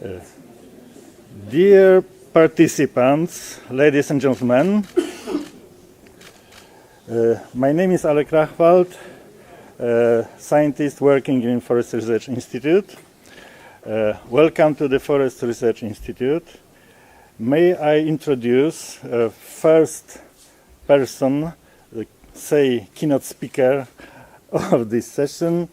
Uh, Dear participants, ladies and gentlemen, my name is Alek Rachwald, scientist working in Forest Research Institute. Welcome to the Forest Research Institute. May I introduce first person, keynote speaker of this session,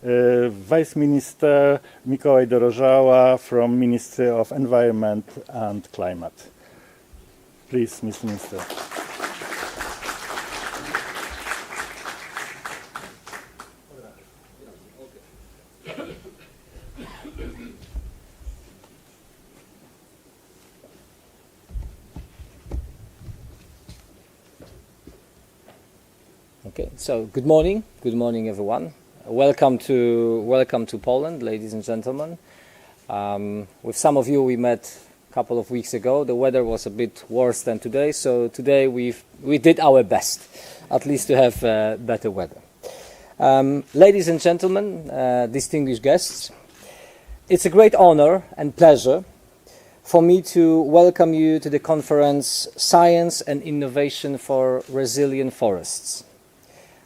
Vice Minister Mikołaj Dorożała from Ministry of Environment and Climate. Please, Mr. Minister. Okay, so good morning everyone. Welcome to Poland, ladies and gentlemen. With some of you we met a couple of weeks ago. The weather was a bit worse than today, so today we did our best, at least to have better weather. Ladies and gentlemen, distinguished guests, it's a great honor and pleasure for me to welcome you to the conference Science and Innovation for Resilient Forests,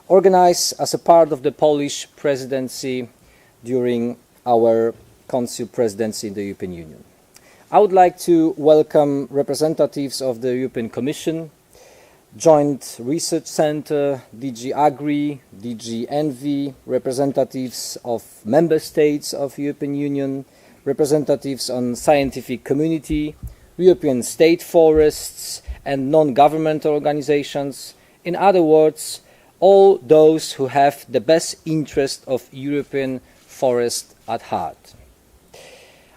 organized as a part of the Polish presidency during our Council presidency in the European Union. I would like to welcome representatives of the European Commission, Joint Research Center, DG Agri, DG Envi, representatives of member states of the European Union, representatives on scientific community, European state forests and non-governmental organizations. In other words, all those who have the best interest of European forest at heart.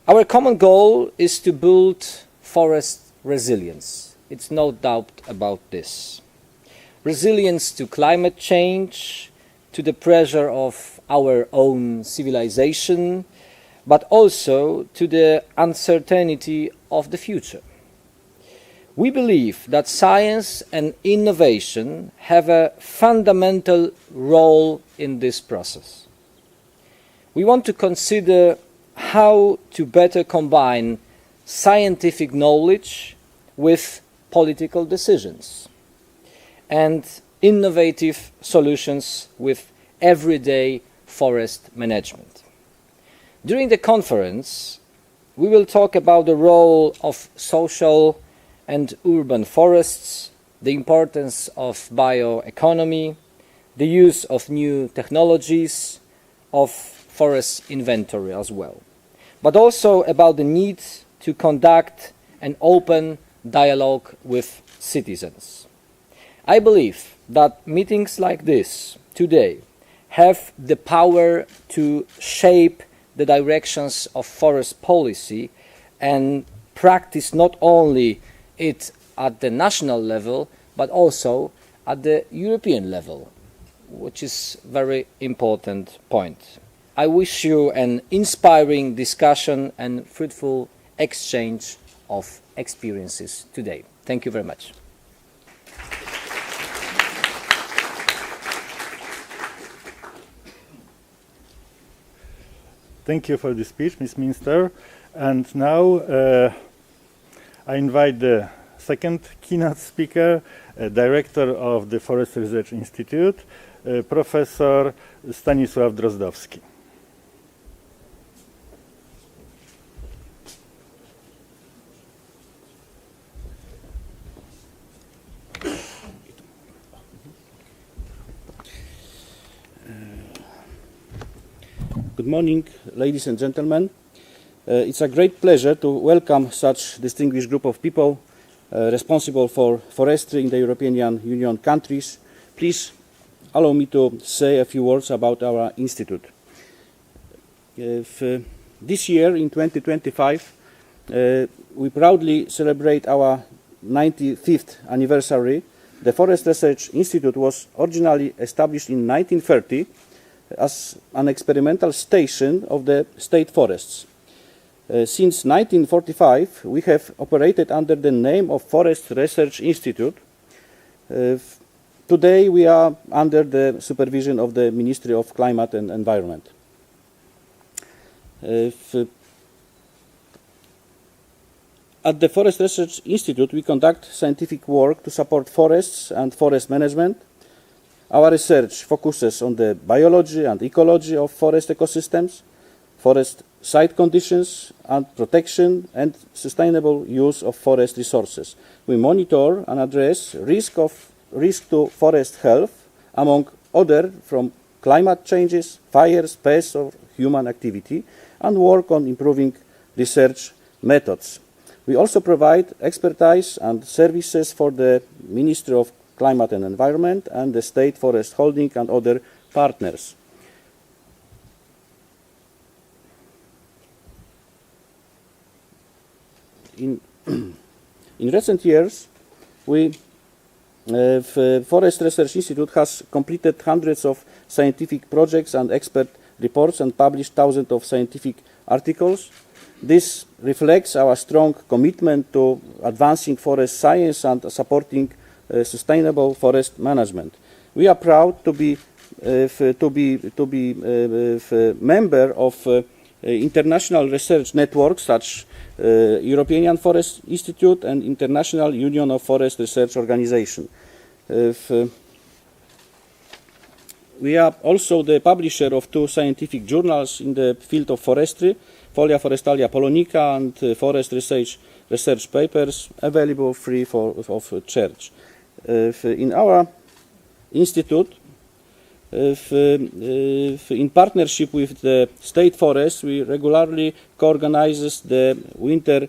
Our common goal is to build forest resilience. It's no doubt about this. Resilience to climate change, to the pressure of our own civilization, but also to the uncertainty of the future. We believe that science and innovation have a fundamental role in this process. We want to consider how to better combine scientific knowledge with political decisions and innovative solutions with everyday forest management. During the conference, we will talk about the role of social and urban forests, the importance of bioeconomy, the use of new technologies, of forest inventory as well, but also about the need to conduct an open dialogue with citizens. I believe that meetings like this today have the power to shape the directions of forest policy and practice not only it at the national level, but also at the European level, which is a very important point. I wish you an inspiring discussion and fruitful exchange of experiences today. Thank you very much. Thank you for the speech, Ms. Minister. And now I invite the second keynote speaker, director of the Forest Research Institute, Professor Stanisław Drozdowski. Good morning, ladies and gentlemen. It's a great pleasure to welcome such distinguished group of people responsible for forestry in the European Union countries. Please allow me to say a few words about our institute. This year, in 2025, we proudly celebrate our 95th anniversary. The Forest Research Institute was originally established in 1930 as an experimental station of the state forests. Since 1945, we have operated under the name of Forest Research Institute. Today, we are under the supervision of the Ministry of Climate and Environment. At the Forest Research Institute, we conduct scientific work to support forests and forest management. Our research focuses on the biology and ecology of forest ecosystems, forest site conditions and protection, and sustainable use of forest resources. We monitor and address risk to forest health, among other from climate changes, fires, pests, or human activity, and work on improving research methods. We also provide expertise and services for the Ministry of Climate and Environment and the State Forest Holding and other partners. In recent years, Forest Research Institute has completed hundreds of scientific projects and expert reports and published thousands of scientific articles. This reflects our strong commitment to advancing forest science and supporting sustainable forest management. We are proud to be member of international research networks such European Forest Institute and International Union of Forest Research Organization. We are also the publisher of two scientific journals in the field of forestry, Folia Forestalia Polonica and Forest Research Papers, available free of charge. In our institute, in partnership with the State Forest, we regularly co-organize the Winter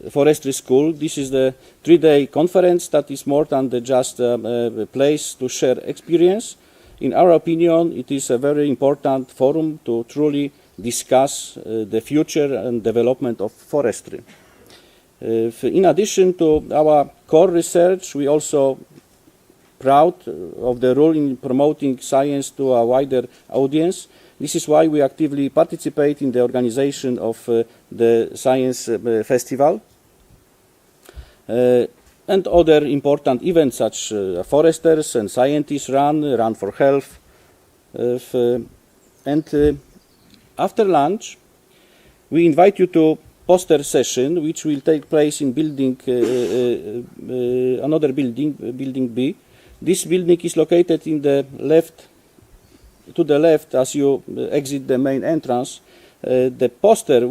Forestry School. This is the 3-day conference that is more than just a place to share experience. In our opinion, it is a very important forum to truly discuss the future and development of forestry. In addition to our core research, we also proud of the role in promoting science to a wider audience. This is why we actively participate in the organization of the Science Festival and other important events such Foresters and Scientists Run for Health. After lunch, we invite you to poster session, which will take place in another building, Building B. This building is located to the left as you exit the main entrance. The posters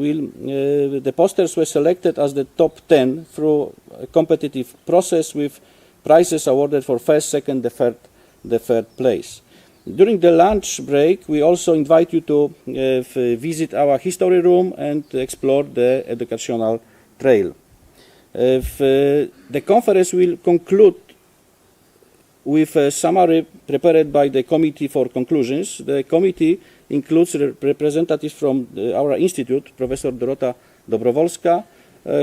were selected as the top 10 through a competitive process with prizes awarded for first, second, the third place. During the lunch break, we also invite you to visit our history room and explore the educational trail. The conference will conclude with a summary prepared by the Committee for Conclusions. The committee includes representatives from our institute, Professor Dorota Dobrowolska,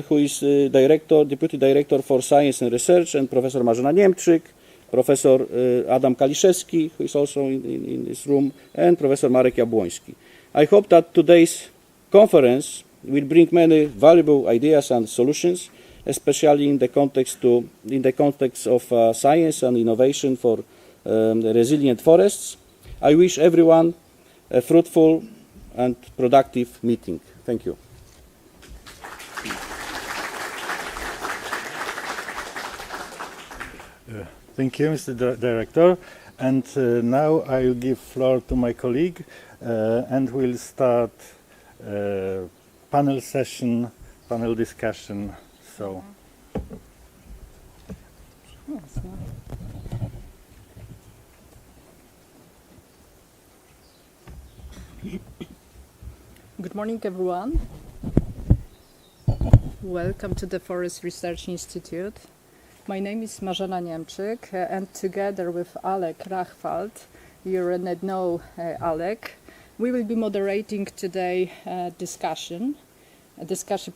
who is Deputy Director for Science and Research, and Professor Marzena Niemczyk, Professor Adam Kaliszewski, who is also in this room, and Professor Marek Jabłoński. I hope that today's conference will bring many valuable ideas and solutions, especially in the context of science and innovation for resilient forests. I wish everyone a fruitful and productive meeting. Thank you. Thank you, Mr. Director. And now I will give floor to my colleague, and we'll start panel session, panel discussion. So. Good morning, everyone. Welcome to the Forest Research Institute. My name is Marzena Niemczyk, and together with Alek Rachwald, you already know Alek, we will be moderating today a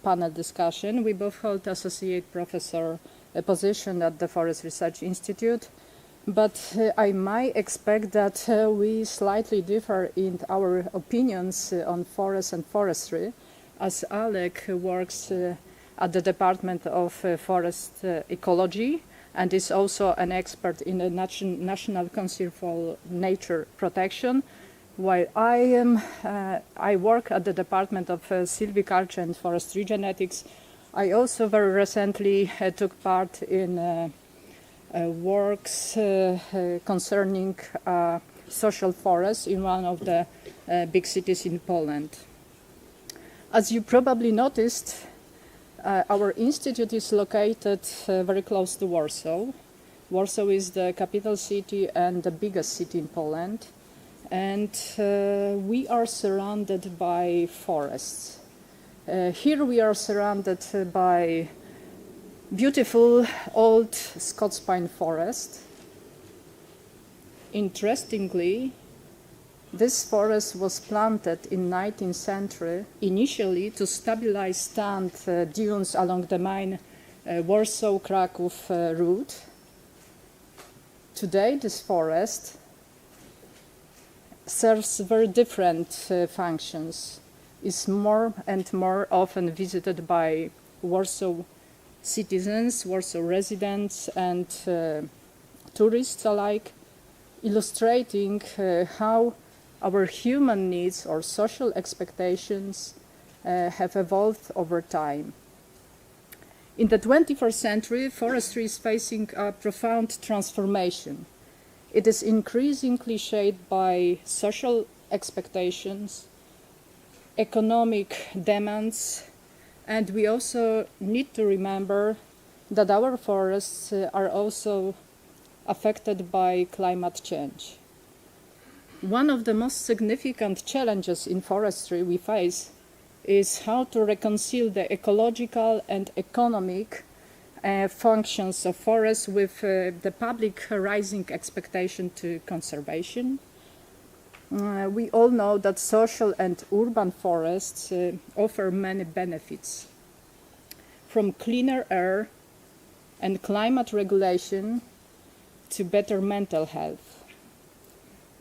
panel discussion. We both hold associate professor position at the Forest Research Institute, but I might expect that we slightly differ in our opinions on forests and forestry, as Alek works at the Department of Forest Ecology and is also an expert in the National Council for Nature Protection, while I work at the Department of Silviculture and Forestry Genetics, I also very recently took part in works concerning social forests in one of the big cities in Poland. As you probably noticed, our institute is located very close to Warsaw. Warsaw is the capital city and the biggest city in Poland, and we are surrounded by forests. Here we are surrounded by beautiful old Scots pine forest. Interestingly, this forest was planted in 19th century initially to stabilize stand dunes along the main Warsaw-Kraków route. Today this forest serves very different functions, is more and more often visited by Warsaw citizens, Warsaw residents and tourists alike, illustrating how our human needs or social expectations have evolved over time. In the 21st century, forestry is facing a profound transformation. It is increasingly shaped by social expectations, economic demands, and we also need to remember that our forests are also affected by climate change. One of the most significant challenges in forestry we face is how to reconcile the ecological and economic functions of forests with the public rising expectation to conservation. We all know that social and urban forests offer many benefits, from cleaner air and climate regulation to better mental health.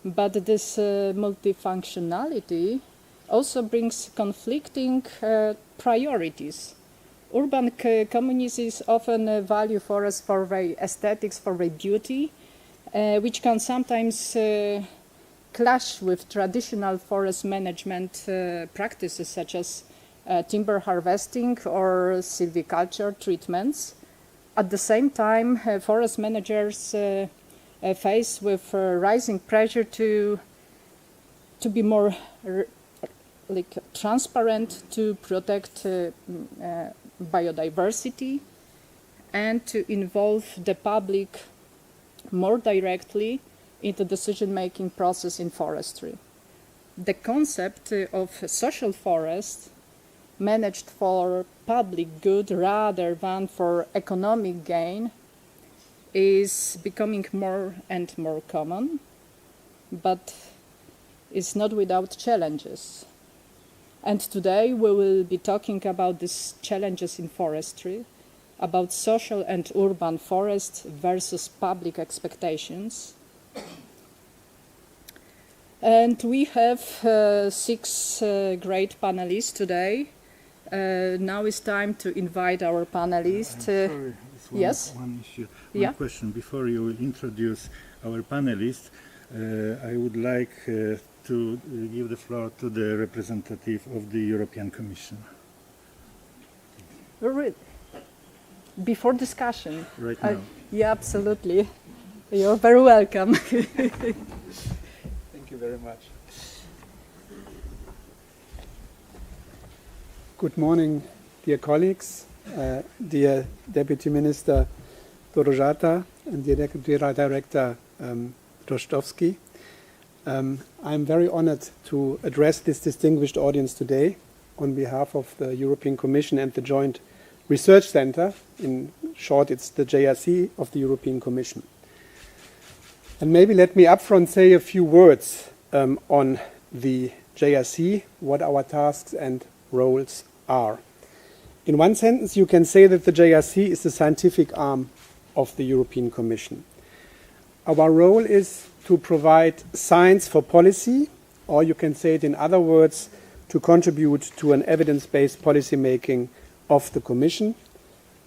But this multifunctionality also brings conflicting priorities. Urban communities often value forests for their aesthetics, for their beauty, which can sometimes clash with traditional forest management practices such as timber harvesting or silviculture treatments. At the same time, forest managers face with rising pressure to be more transparent, to protect biodiversity, and to involve the public more directly in the decision-making process in forestry. The concept of social forest managed for public good rather than for economic gain is becoming more and more common, but is not without challenges. And today we will be talking about these challenges in forestry, about social and urban forests versus public expectations. And we have 6 great panelists today. Now it's time to invite our panelists. Sorry, yes? One issue. Yeah? One question. Before you will introduce our panelists, I would like to give the floor to the representative of the European Commission. Before discussion. Right now. Yeah, absolutely. You're very welcome. Thank you very much. Good morning, dear colleagues, dear Deputy Minister Dorojata and dear Deputy Director Rostowski. I'm very honored to address this distinguished audience today on behalf of the European Commission and the Joint Research Center. In short, it's the JRC of the European Commission. And maybe let me upfront say a few words on the JRC, what our tasks and roles are. In one sentence, you can say that the JRC is the scientific arm of the European Commission. Our role is to provide science for policy, or you can say it in other words, to contribute to an evidence-based policy making of the Commission,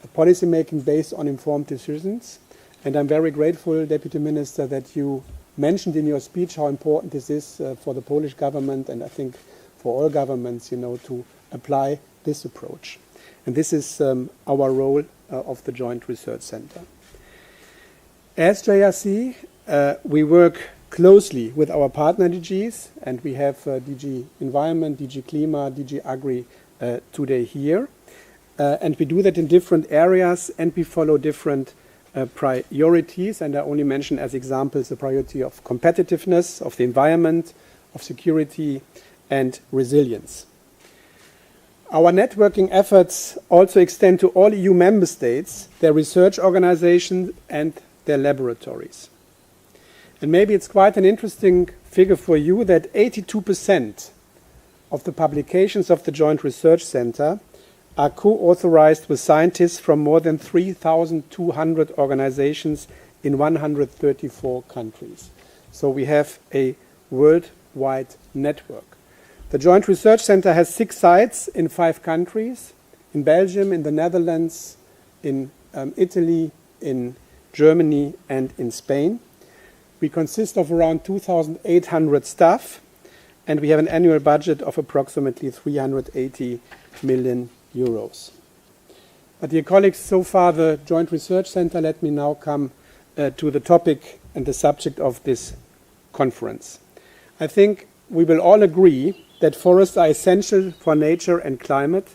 a policy making based on informed decisions. And I'm very grateful, Deputy Minister, that you mentioned in your speech how important this is for the Polish government and I think for all governments, to apply this approach. And this is our role of the Joint Research Center. As JRC, we work closely with our partner DGs, and we have DG Environment, DG Klima, DG Agri today here. And we do that in different areas, and we follow different priorities. And I only mention as examples the priority of competitiveness, of the environment, of security, and resilience. Our networking efforts also extend to all EU member states, their research organizations, and their laboratories. And maybe it's quite an interesting figure for you that 82% of the publications of the Joint Research Center are co-authorized with scientists from more than 3,200 organizations in 134 countries. So we have a worldwide network. The Joint Research Center has 6 sites in 5 countries, in Belgium, in the Netherlands, in Italy, in Germany, and in Spain. We consist of around 2,800 staff, and we have an annual budget of approximately 380 million euros. But dear colleagues, so far the Joint Research Center. Let me now come to the topic and the subject of this conference. I think we will all agree that forests are essential for nature and climate,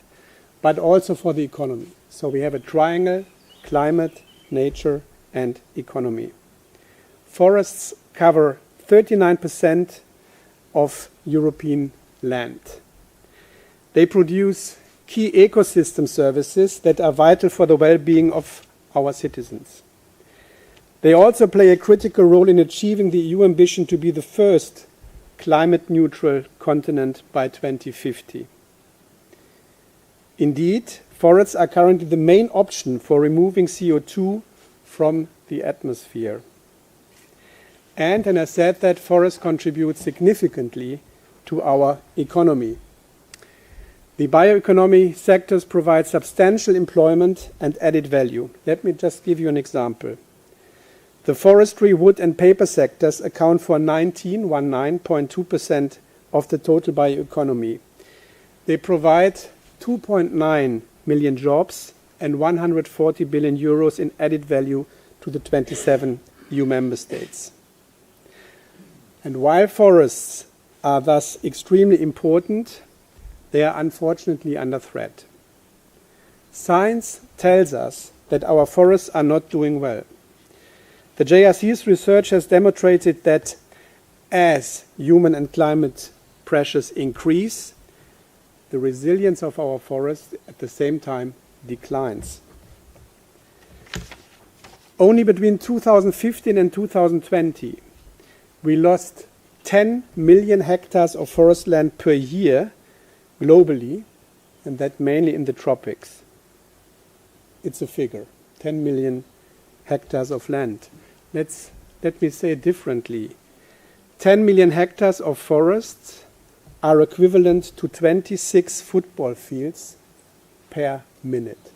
but also for the economy. So we have a triangle: climate, nature, and economy. Forests cover 39% of European land. They produce key ecosystem services that are vital for the well-being of our citizens. They also play a critical role in achieving the EU ambition to be the first climate-neutral continent by 2050. Indeed, forests are currently the main option for removing CO2 from the atmosphere. And I said that forests contribute significantly to our economy. The bioeconomy sectors provide substantial employment and added value. Let me just give you an example. The forestry, wood, and paper sectors account for 19.2% of the total bioeconomy. They provide 2.9 million jobs and 140 billion euros in added value to the 27 EU member states. And while forests are thus extremely important, they are unfortunately under threat. Science tells us that our forests are not doing well. The JRC's research has demonstrated that as human and climate pressures increase, the resilience of our forests at the same time declines. Only between 2015 and 2020, we lost 10 million hectares of forest land per year globally, and that mainly in the tropics. It's a figure, 10 million hectares of land. Let me say it differently. 10 million hectares of forests are equivalent to 26 football fields per minute.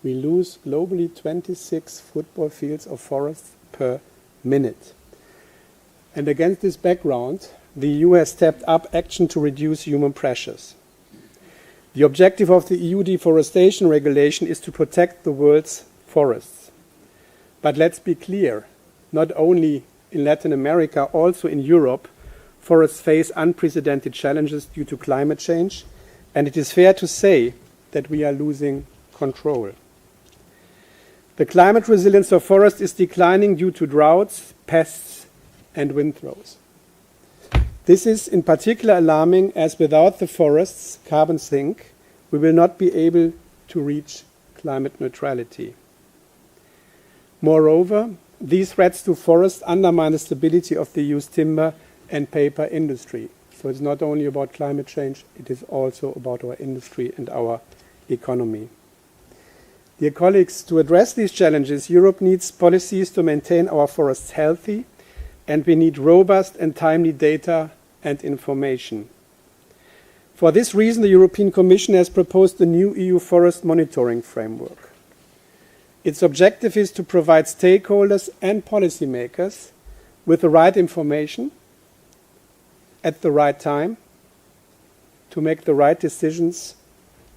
We lose globally 26 football fields of forests per minute. And against this background, the EU has stepped up action to reduce human pressures. The objective of the EU deforestation regulation is to protect the world's forests. But let's be clear, not only in Latin America, also in Europe, forests face unprecedented challenges due to climate change, and it is fair to say that we are losing control. The climate resilience of forests is declining due to droughts, pests, and windrows. This is in particular alarming, as without the forests' carbon sink, we will not be able to reach climate neutrality. Moreover, these threats to forests undermine the stability of the EU's timber and paper industry. So it's not only about climate change, it is also about our industry and our economy. Dear colleagues, to address these challenges, Europe needs policies to maintain our forests healthy, and we need robust and timely data and information. For this reason, the European Commission has proposed the new EU Forest Monitoring Framework. Its objective is to provide stakeholders and policymakers with the right information at the right time to make the right decisions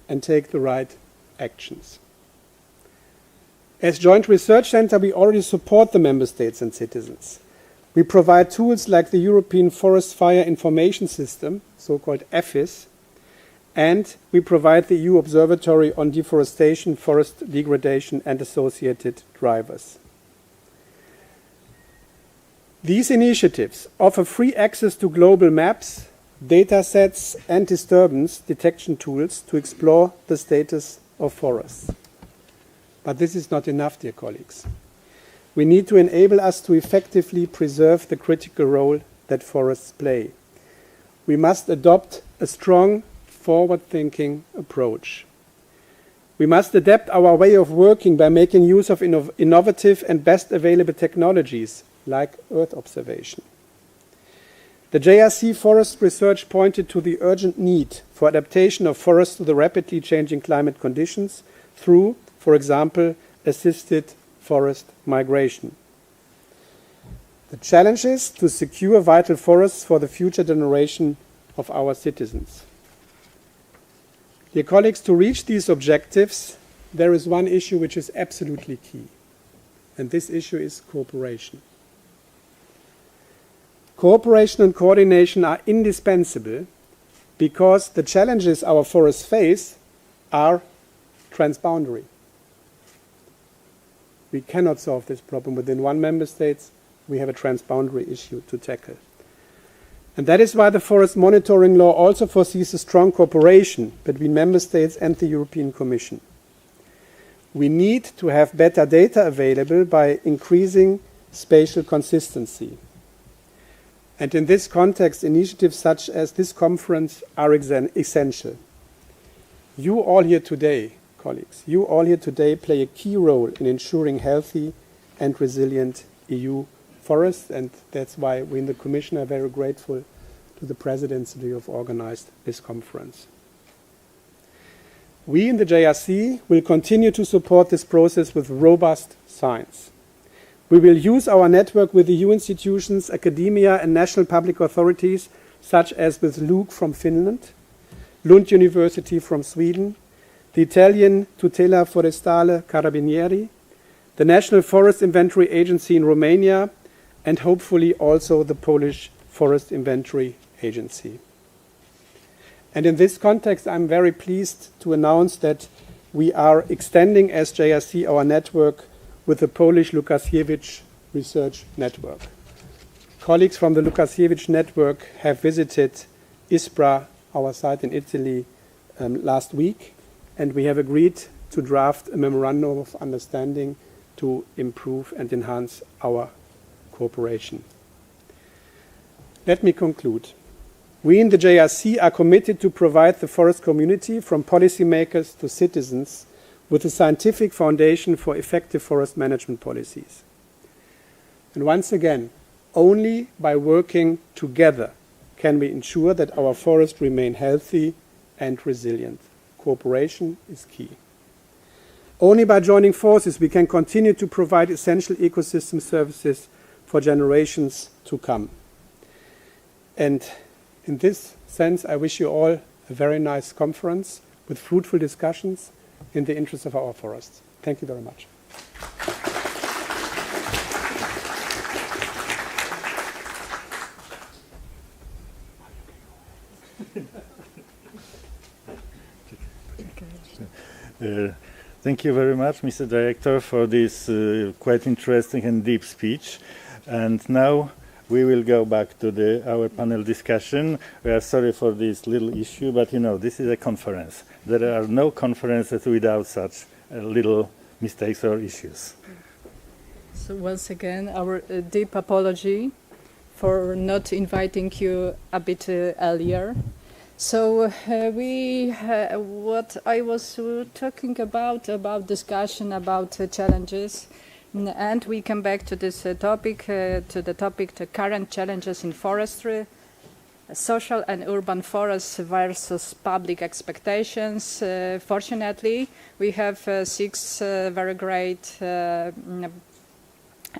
and take the right actions. As Joint Research Center, we already support the member states and citizens. We provide tools like the European Forest Fire Information System, so-called EFIS, and we provide the EU Observatory on Deforestation, Forest Degradation and Associated Drivers. These initiatives offer free access to global maps, data sets and disturbance detection tools to explore the status of forests. But this is not enough, dear colleagues. We need to enable us to effectively preserve the critical role that forests play. We must adopt a strong, forward-thinking approach. We must adapt our way of working by making use of innovative and best available technologies like Earth observation. The JRC Forest Research pointed to the urgent need for adaptation of forests to the rapidly changing climate conditions through, for example, assisted forest migration. The challenge is to secure vital forests for the future generation of our citizens. Dear colleagues, to reach these objectives, there is one issue which is absolutely key, and this issue is cooperation. Cooperation and coordination are indispensable because the challenges our forests face are transboundary. We cannot solve this problem within one member state. We have a transboundary issue to tackle. And that is why the Forest Monitoring Law also foresees a strong cooperation between member states and the European Commission. We need to have better data available by increasing spatial consistency. And in this context, initiatives such as this conference are essential. You all here today, colleagues, you all here today play a key role in ensuring healthy and resilient EU forests, and that's why we in the Commission are very grateful to the presidency who have organized this conference. We in the JRC will continue to support this process with robust science. We will use our network with EU institutions, academia and national public authorities, such as with LUC from Finland, Lund University from Sweden, the Italian Tutela Forestale Carabinieri, the National Forest Inventory Agency in Romania, and hopefully also the Polish Forest Inventory Agency. And in this context, I'm very pleased to announce that we are extending as JRC our network with the Polish Łukasiewicz Research Network. Colleagues from the Łukasiewicz Network have visited ISPRA, our site in Italy, last week, and we have agreed to draft a memorandum of understanding to improve and enhance our cooperation. Let me conclude. We in the JRC are committed to provide the forest community, from policymakers to citizens, with a scientific foundation for effective forest management policies. And once again, only by working together can we ensure that our forests remain healthy and resilient. Cooperation is key. Only by joining forces we can continue to provide essential ecosystem services for generations to come. And in this sense, I wish you all a very nice conference with fruitful discussions in the interest of our forests. Thank you very much. Thank you very much, Mr. Director, for this quite interesting and deep speech. And now we will go back to our panel discussion. We are sorry for this little issue, but you know, this is a conference. There are no conferences without such little mistakes or issues. So once again, our deep apology for not inviting you a bit earlier. So what I was talking about discussion about challenges, and we come back to this topic, the current challenges in forestry, social and urban forests versus public expectations. Fortunately, we have 6 very great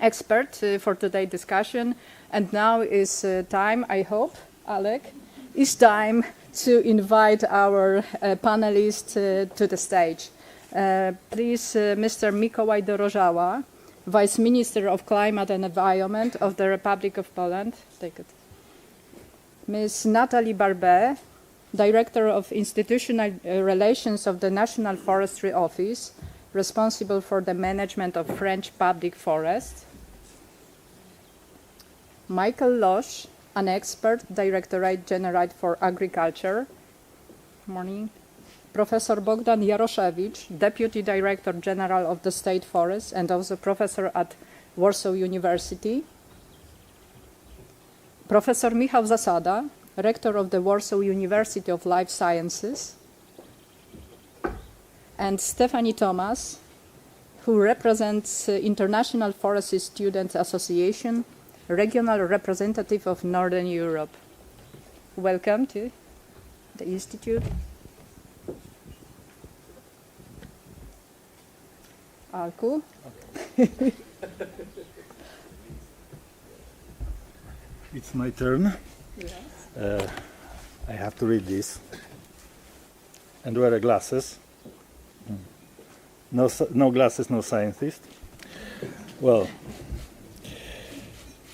experts for today's discussion, and now is time, I hope, Alec, it's time to invite our panelists to the stage. Please, Mr. Mikołaj Dorożała, Vice Minister of Climate and Environment of the Republic of Poland. Take it. Ms. Natalie Barbet, Director of Institutional Relations of the National Forestry Office, responsible for the management of French public forests. Michael Losch, an expert, Directorate General for Agriculture. Morning. Professor Bogdan Jaroszewicz, Deputy Director General of the State Forest and also professor at Warsaw University. Professor Michał Zasada, Rector of the Warsaw University of Life Sciences. And Stephanie Thomas, who represents International Forestry Students Association, regional representative of Northern Europe. Welcome to the Institute. Alku. It's my turn. Yes. I have to read this and wear glasses. No glasses, no scientist. Well,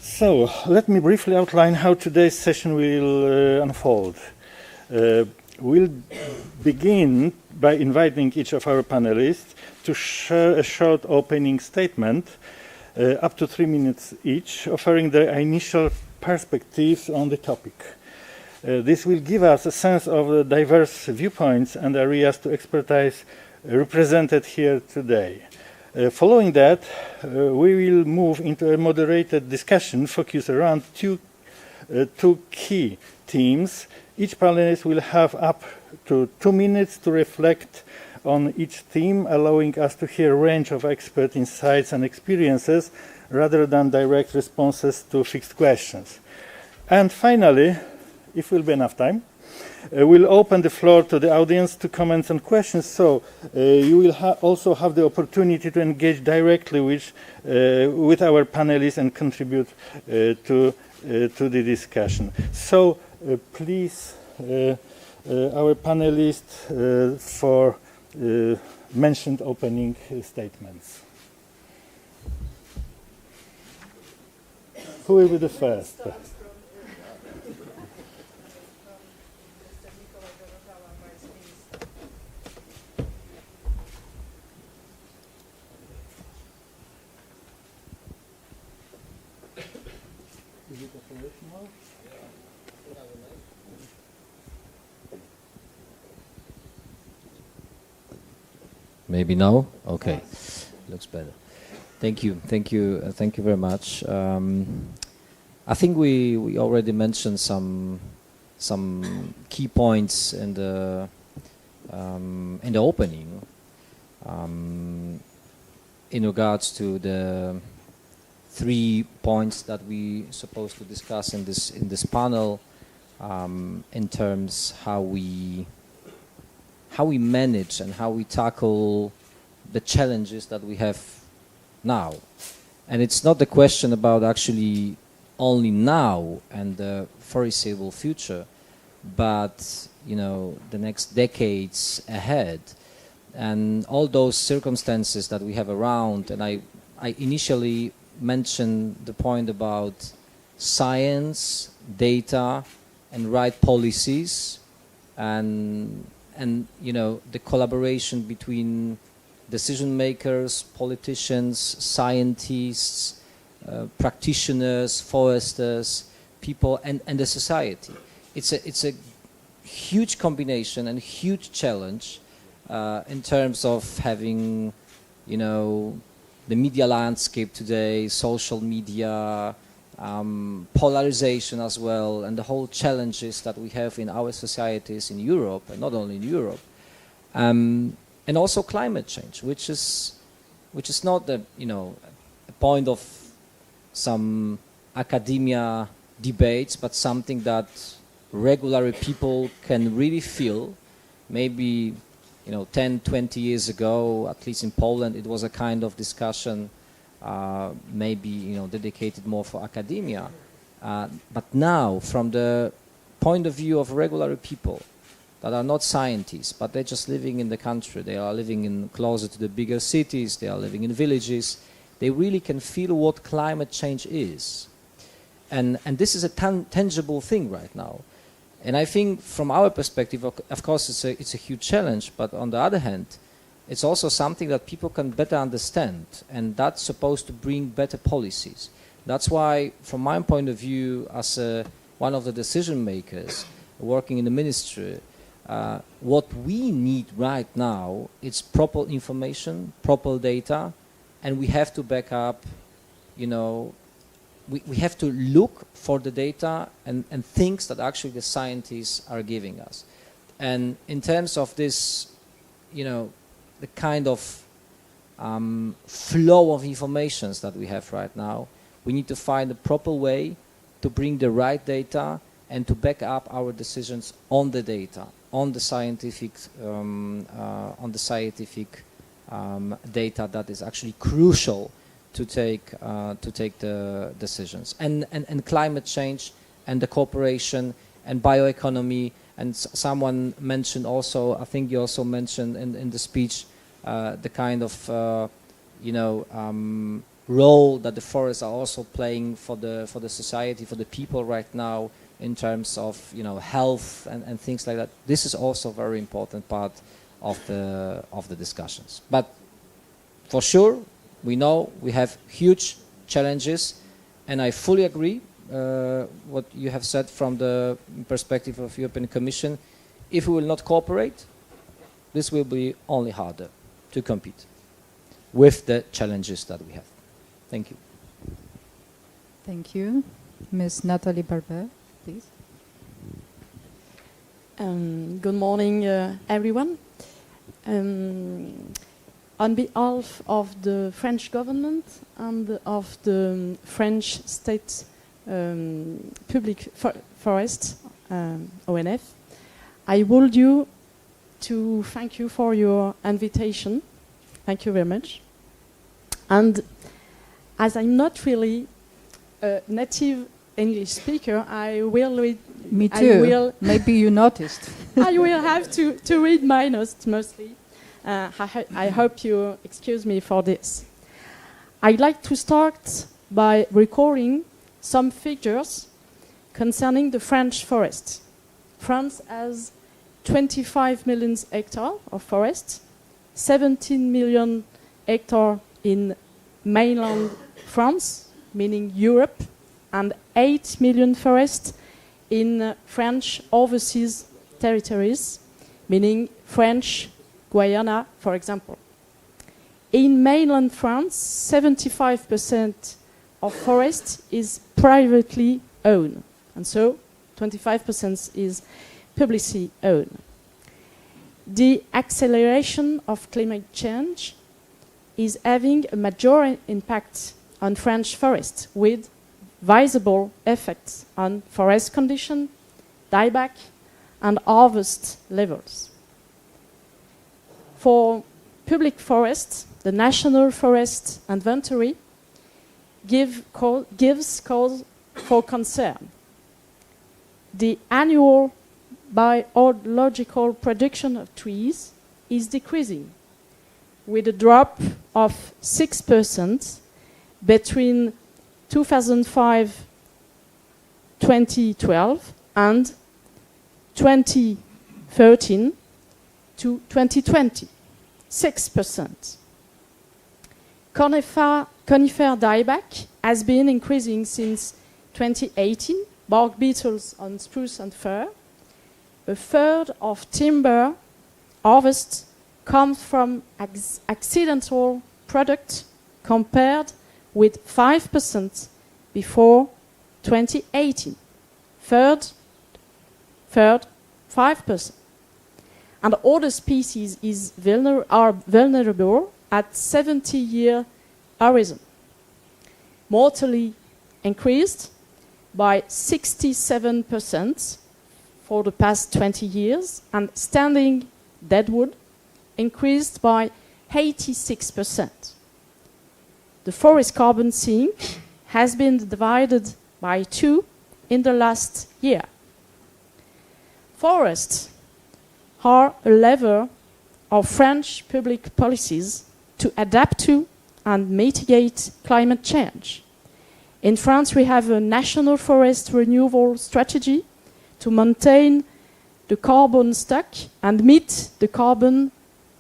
so let me briefly outline how today's session will unfold. We'll begin by inviting each of our panelists to share a short opening statement, up to 3 minutes each, offering their initial perspectives on the topic. This will give us a sense of the diverse viewpoints and areas to expertise represented here today. Following that, we will move into a moderated discussion focused around two key themes. Each panelist will have up to 2 minutes to reflect on each theme, allowing us to hear a range of expert insights and experiences rather than direct responses to fixed questions. And finally, if will be enough time, we'll open the floor to the audience to comments and questions, so you will also have the opportunity to engage directly with our panelists and contribute to the discussion. So please, our panelists for mentioned opening statements. Who will be the first? Is it operational? Maybe now? Okay, looks better. Thank you very much. I think we already mentioned some key points in the opening in regards to the 3 points that we supposed to discuss in this panel, in terms how we manage and how we tackle the challenges that we have now. And it's not the question about actually only now and the foreseeable future, but the next decades ahead and all those circumstances that we have around. And I initially mentioned the point about science, data, and right policies, and the collaboration between decision makers, politicians, scientists, practitioners, foresters, people, and the society. It's a huge combination and huge challenge in terms of having, the media landscape today, social media, polarization as well, and the whole challenges that we have in our societies in Europe, and not only in Europe, and also climate change, which is not a point of some academia debates, but something that regular people can really feel. Maybe 10, 20 years ago, at least in Poland, it was a kind of discussion, maybe dedicated more for academia. But now, from the point of view of regular people, that are not scientists, but they're just living in the country. They are living in closer to the bigger cities. They are living in villages. They really can feel what climate change is. And this is a tangible thing right now. And I think from our perspective, of course, it's a huge challenge, but on the other hand, it's also something that people can better understand, and that's supposed to bring better policies. That's why, from my point of view, as one of the decision makers working in the ministry, what we need right now is proper information, proper data, and we have to back up, you know, we have to look for the data and things that actually the scientists are giving us. And in terms of this, you know, the kind of flow of informations that we have right now, we need to find a proper way to bring the right data and to back up our decisions on the data, on the scientific data that is actually crucial to take the decisions. And climate change and the cooperation and bioeconomy, and someone mentioned also, I think you also mentioned in the speech, the kind of role that the forests are also playing for the society, for the people right now, in terms of health and things like that. This is also a very important part of the discussions. But for sure, we know we have huge challenges, and I fully agree what you have said from the perspective of European Commission. If we will not cooperate, this will be only harder to compete with the challenges that we have. Thank you. Thank you. Ms. Nathalie Barber, please. Good morning, everyone. On behalf of the French government and of the French State Public Forest, ONF, I would you to thank you for your invitation. Thank you very much. And as I'm not really a native English speaker, I will read. Me too. Maybe you noticed. I will have to read my notes mostly. I hope you excuse me for this. I'd like to start by recording some figures concerning the French forest. France has 25 million hectares of forest, 17 million hectares in mainland France, meaning Europe, and 8 million forests in French overseas territories, meaning French Guiana, for example. In mainland France, 75% of forest is privately owned, and so 25% is publicly owned. The acceleration of climate change is having a major impact on French forests, with visible effects on forest condition, dieback, and harvest levels. For public forests, the National Forest Inventory gives cause for concern. The annual biological production of trees is decreasing, with a drop of 6% between 2005-2012 and 2013 to 2020, 6%. Conifer dieback has been increasing since 2018, bark beetles on spruce and fir. A third of timber harvest comes from accidental product, compared with 5% before 2018. Third, 5%. And other species are vulnerable at 70-year horizon. Mortally increased by 67% for the past 20 years, and standing deadwood increased by 86%. The forest carbon sink has been divided by 2 in the last year. Forests are a lever of French public policies to adapt to and mitigate climate change. In France, we have a national forest renewal strategy to maintain the carbon stock and meet the carbon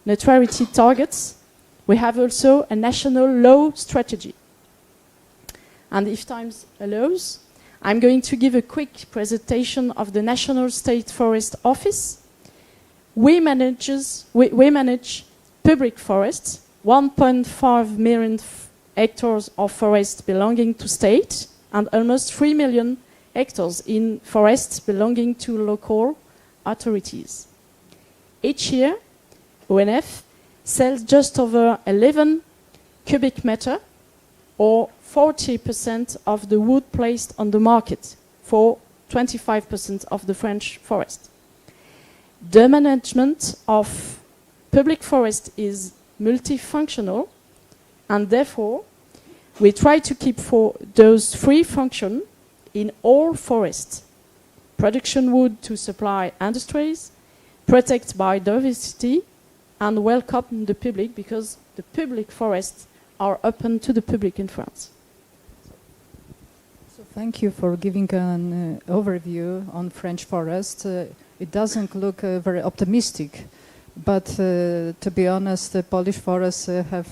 neutrality targets. We have also a national law strategy. And if time allows, I'm going to give a quick presentation of the National State Forest Office. We manage public forests, 1.5 million hectares of forests belonging to state, and almost 3 million hectares in forests belonging to local authorities. Each year, ONF sells just over 11 cubic meter, or 40% of the wood placed on the market for 25% of the French forest. The management of public forest is multifunctional, and therefore we try to keep for those three functions in all forests: production wood to supply industries, protect biodiversity, and welcome the public, because the public forests are open to the public in France. So thank you for giving an overview on French forests. It doesn't look very optimistic, but to be honest, the Polish forests have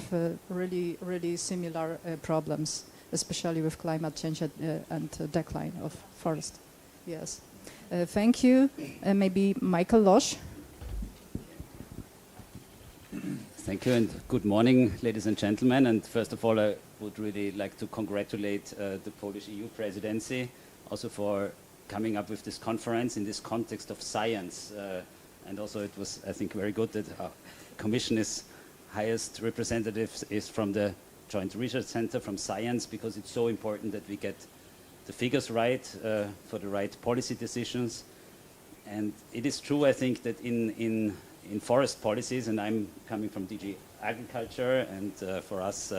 really similar problems, especially with climate change and decline of forest. Yes. Thank you. Maybe Michael Losch. Thank you, and good morning, ladies and gentlemen. And first of all, I would really like to congratulate the Polish EU presidency also for coming up with this conference in this context of science. And also it was, I think, very good that our Commission's highest representative is from the Joint Research Center from Science, because it's so important that we get the figures right for the right policy decisions. And it is true, I think, that in forest policies, and I'm coming from DG Agriculture, and for us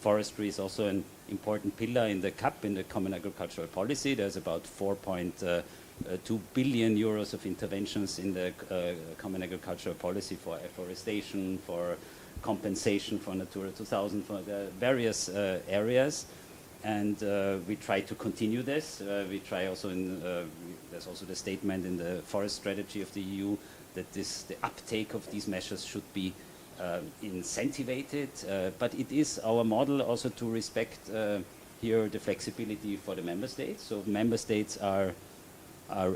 forestry is also an important pillar in the CAP, in the Common Agricultural Policy. There's about 4.2 billion euros of interventions in the Common Agricultural Policy for afforestation, for compensation for Natura 2000, for the various areas. And we try to continue this. We try also there's also the statement in the forest strategy of the EU that the uptake of these measures should be incentivated, but it is our model also to respect here the flexibility for the member states. So member states are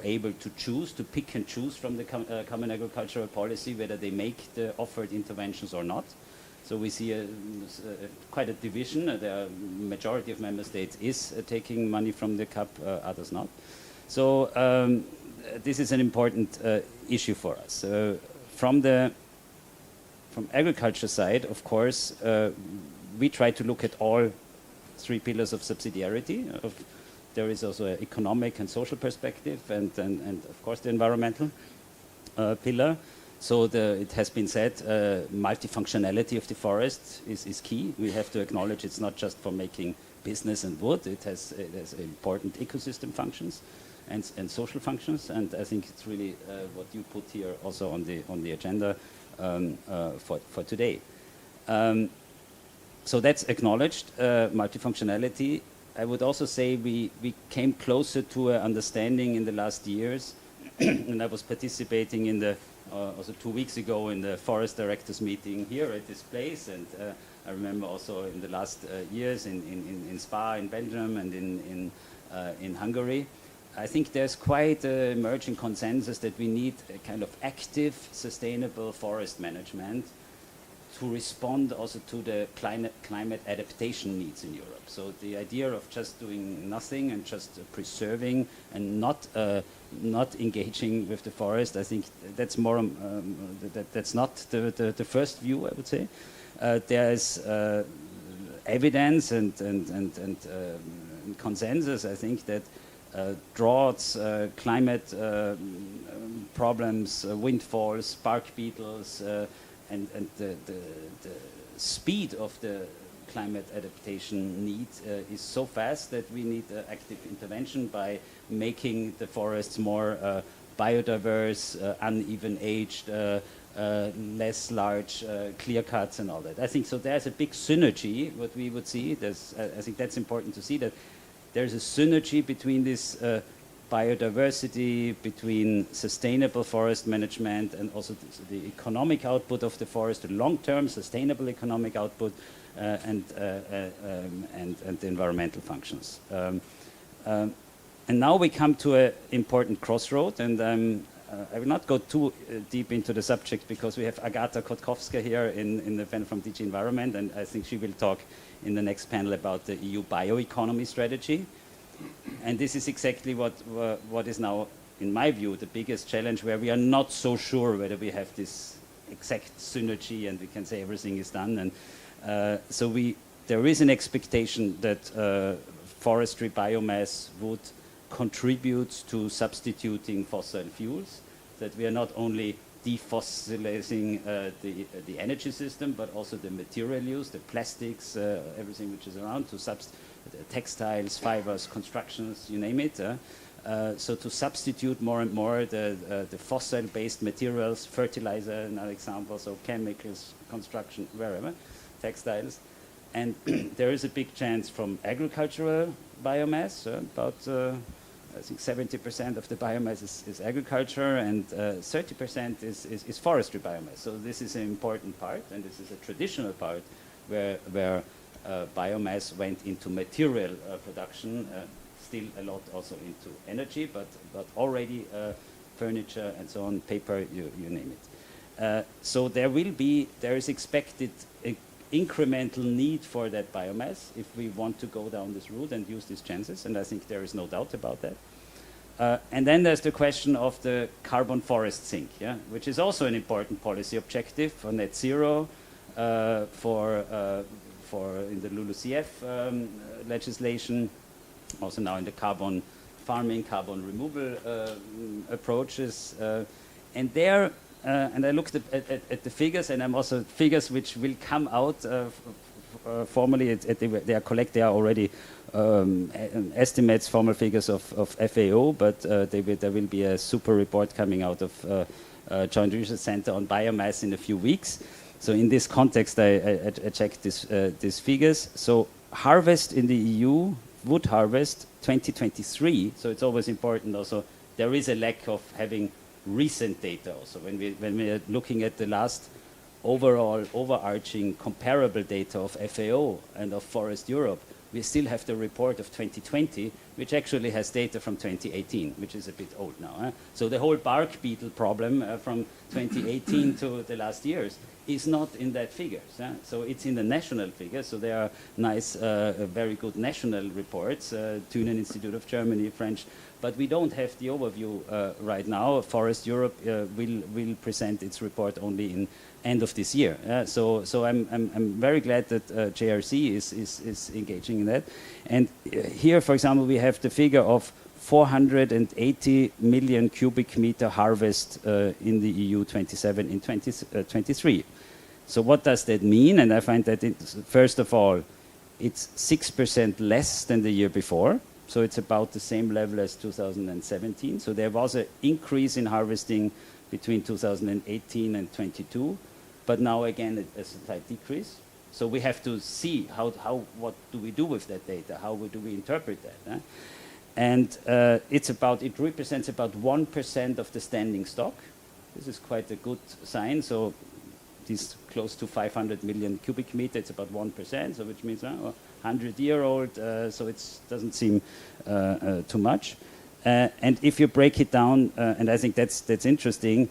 able to choose, to pick and choose from the Common Agricultural Policy whether they make the offered interventions or not. So we see quite a division. The majority of member states is taking money from the CAP, others not. So this is an important issue for us. From agriculture side, of course, we try to look at all three pillars of subsidiarity. There is also an economic and social perspective, and of course the environmental pillar. So it has been said, multifunctionality of the forest is key. We have to acknowledge it's not just for making business and wood. It has important ecosystem functions and social functions, and I think it's really what you put here also on the agenda for today. So that's acknowledged, multifunctionality. I would also say we came closer to an understanding in the last years, and I was participating in also 2 weeks ago in the forest directors meeting here at this place, and I remember also in the last years in Spa in Belgium and in Hungary. I think there's quite an emerging consensus that we need a kind of active, sustainable forest management to respond also to the climate adaptation needs in Europe. So the idea of just doing nothing and just preserving and not engaging with the forest, I think that's more that's not the first view, I would say. There is evidence and consensus, I think, that droughts, climate problems, windfalls, bark beetles, and the speed of the climate adaptation need is so fast that we need active intervention by making the forests more biodiverse, uneven aged, less large clear cuts and all that. I think so. There's a big synergy. What we would see. I think that's important to see, that there's a synergy between this biodiversity, between sustainable forest management, and also the economic output of the forest, the long-term sustainable economic output, and the environmental functions. And now we come to an important crossroad, and I will not go too deep into the subject because we have Agata Kotkowska here from DG Environment, and I think she will talk in the next panel about the EU bioeconomy strategy. And this is exactly what is now, in my view, the biggest challenge, where we are not so sure whether we have this exact synergy and we can say everything is done. And there is an expectation that forestry biomass would contribute to substituting fossil fuels, that we are not only defossilizing the energy system, but also the material use, the plastics, everything which is around, to textiles, fibers, constructions, you name it. So to substitute more and more the fossil-based materials, fertilizer, another example, so chemicals, construction, wherever, textiles. And there is a big chance from agricultural biomass, about I think 70% of the biomass is agriculture, and 30% is forestry biomass. So this is an important part, and this is a traditional part where biomass went into material production, still a lot also into energy, but already furniture and so on, paper, you name it. So there is expected incremental need for that biomass if we want to go down this route and use these chances, and I think there is no doubt about that. And then there's the question of the carbon forest sink, which is also an important policy objective for net zero, for in the LULUCF legislation, also now in the carbon farming, carbon removal approaches, and there. And I looked at the figures, and I'm also figures which will come out formally. They are already estimates, formal figures of FAO, but there will be a super report coming out of Joint Research Center on biomass in a few weeks. So in this context, I checked these figures. So harvest in the EU, wood harvest 2023. So it's always important also. There is a lack of having recent data also. When we are looking at the last overall overarching comparable data of FAO and of Forest Europe, we still have the report of 2020, which actually has data from 2018, which is a bit old now. So the whole bark beetle problem from 2018 to the last years is not in that figures. So it's in the national figures. So there are nice, very good national reports, Thünen Institute of Germany, French, but we don't have the overview right now. Forest Europe will present its report only in end of this year. So I'm very glad that JRC is engaging in that. And here, for example, we have the figure of 480 million cubic meter harvest in the EU 27 in 2023. So what does that mean? And I find that, first of all, it's 6% less than the year before. So it's about the same level as 2017. So there was an increase in harvesting between 2018 and 22, but now again a slight decrease. So we have to see what do we do with that data? How do we interpret that? And it represents about 1% of the standing stock. This is quite a good sign. So this close to 500 million cubic meter, it's about 1%, so which means 100-year-old, so it doesn't seem too much. And if you break it down, and I think that's interesting,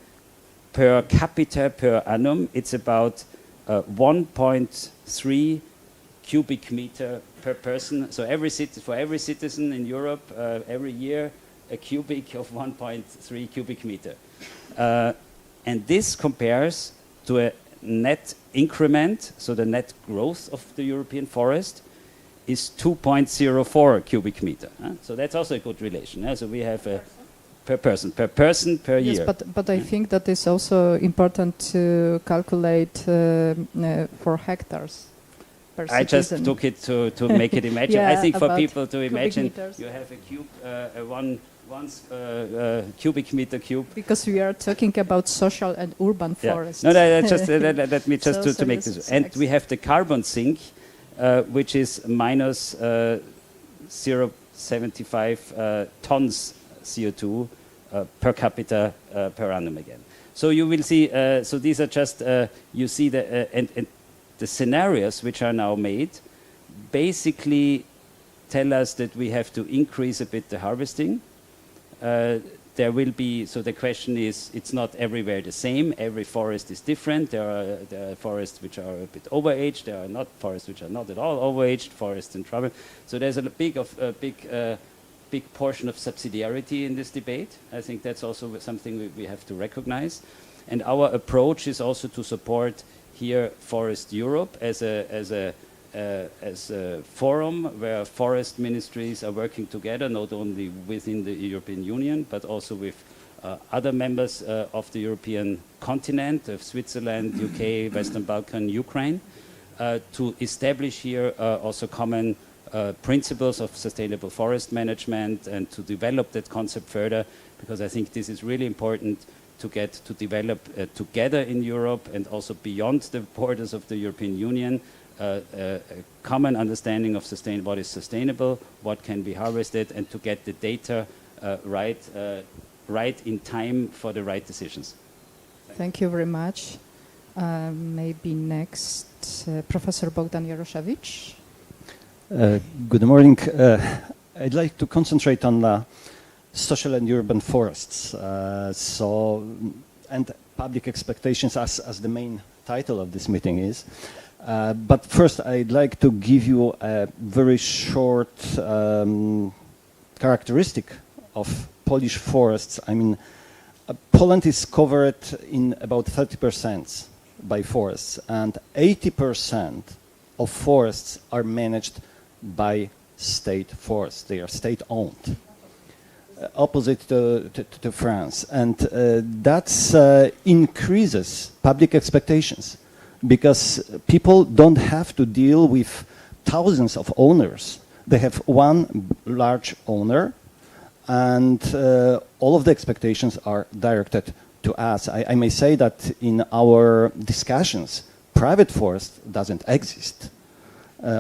per capita per annum, it's about 1.3 cubic meter per person. So for every citizen in Europe, every year, a cubic of 1.3 cubic meter. And this compares to a net increment, so the net growth of the European forest is 2.04 cubic meter. So that's also a good relation. So we have per person per year. Yes, but I think that is also important to calculate for hectares per citizen. I just took it to make it imagine. I think for people to imagine, meters. you have a cube, cubic meter cube. Because we are talking about social and urban forests. No, just let me just So to make this this. is And we have the carbon sink, which is minus 0.75 tons CO2 per capita per annum again. So you will see. So these are just you see the and the scenarios which are now made basically tell us that we have to increase a bit the harvesting. There will be, so the question is, it's not everywhere the same. Every forest is different. There are forests which are a bit overaged. There are not forests which are not at all overaged. Forests in trouble. So there's a big portion of subsidiarity in this debate. I think that's also something we have to recognize. And our approach is also to support here Forest Europe as a forum where forest ministries are working together, not only within the European Union, but also with other members of the European continent, of Switzerland, UK, Western Balkan, Ukraine, to establish here also common principles of sustainable forest management and to develop that concept further, because I think this is really important to get to develop together in Europe and also beyond the borders of the European Union, a common understanding of what is sustainable, what can be harvested, and to get the data right in time for the right decisions. Thank you very much. Maybe next, Professor Bogdan Jaroszewicz. Good morning. I'd like to concentrate on social and urban forests. And public expectations as the main title of this meeting is. But first, I'd like to give you a very short characteristic of Polish forests. I mean, Poland is covered in about 30% by forests, and 80% of forests are managed by state forests. They are state-owned, opposite to France. And that increases public expectations, because people don't have to deal with thousands of owners. They have one large owner, and all of the expectations are directed to us. I may say that in our discussions, private forest doesn't exist.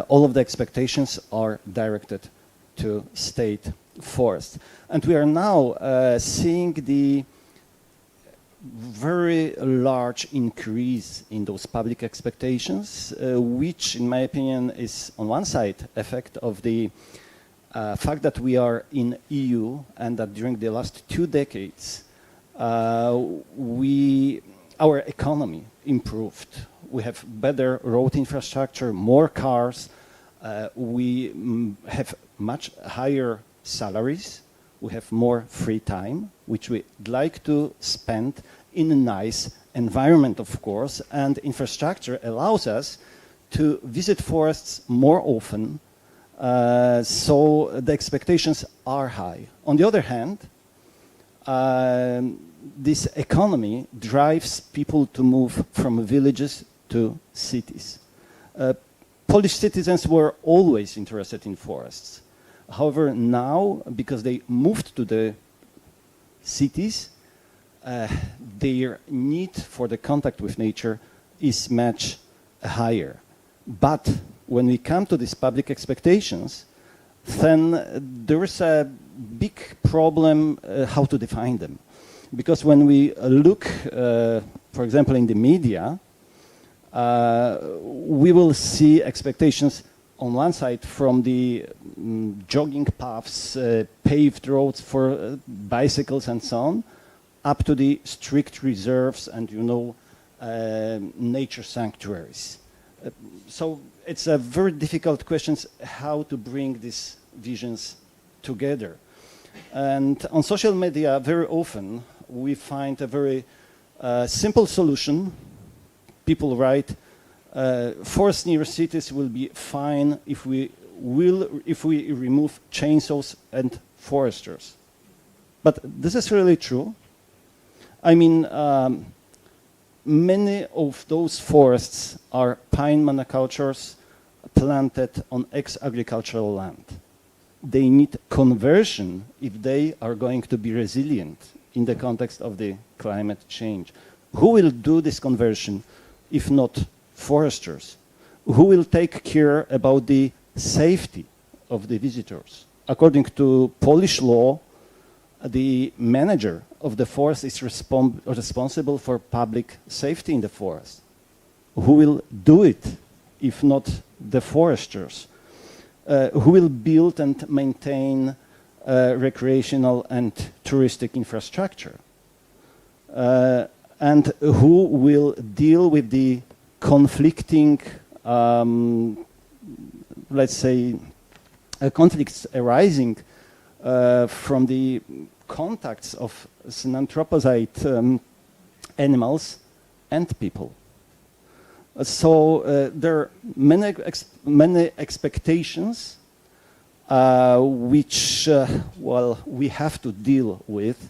All of the expectations are directed to state forest. And we are now seeing the very large increase in those public expectations, which in my opinion is on one side effect of the fact that we are in EU and that during the last 2 decades our economy improved. We have better road infrastructure, more cars, we have much higher salaries, we have more free time, which we'd like to spend in a nice environment, of course, and infrastructure allows us to visit forests more often, so the expectations are high. On the other hand, this economy drives people to move from villages to cities. Polish citizens were always interested in forests. However, now, because they moved to the cities, their need for the contact with nature is much higher. But when we come to these public expectations, then there is a big problem how to define them. Because when we look, for example, in the media, we will see expectations on one side from the jogging paths, paved roads for bicycles and so on, up to the strict reserves and, nature sanctuaries. So it's a very difficult question how to bring these visions together. And on social media, very often we find a very simple solution. People write, forests near cities will be fine if we remove chainsaws and foresters. But this is really true. I mean, many of those forests are pine monocultures planted on ex-agricultural land. they need conversion if they are going to be resilient in the context of the climate change. Who will do this conversion if not foresters? Who will take care about the safety of the visitors? According to Polish law, the manager of the forest is responsible for public safety in the forest. Who will do it if not the foresters? Who will build and maintain recreational and touristic infrastructure? And who will deal with the conflicting, let's say, conflicts arising from the contacts of synanthropoid animals and people? So there are many expectations which, well, we have to deal with,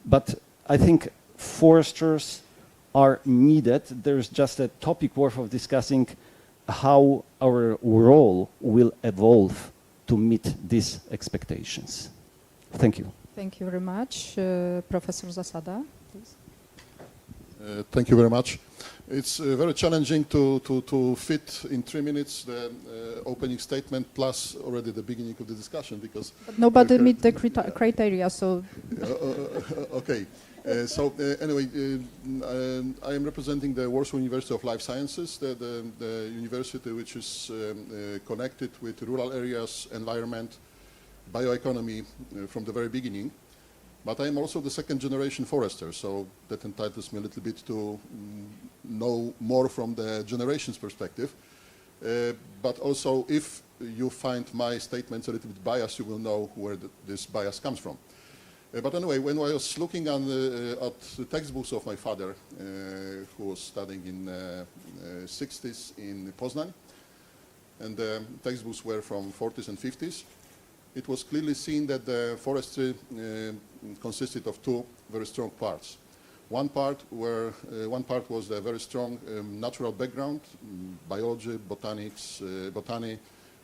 but I think foresters are needed. There's just a topic worth of discussing how our role will evolve to meet these expectations. Thank you. Thank you very much. Professor Zasada, please. Thank you very much. It's very challenging to fit in 3 minutes the opening statement plus already the beginning of the discussion because... But nobody meet the criteria, so... Okay. Anyway, I am representing the Warsaw University of Life Sciences, the university which is connected with rural areas, environment, bioeconomy from the very beginning. But I am also the second generation forester, so that entitles me a little bit to know more from the generation's perspective. But also, if you find my statements a little bit biased, you will know where this bias comes from. But anyway, when I was looking at the textbooks of my father, who was studying in 60s in Poznań, and the textbooks were from 40s and 50s, it was clearly seen that the forestry consisted of two very strong parts. One part was the very strong natural background, biology, botanics, botany,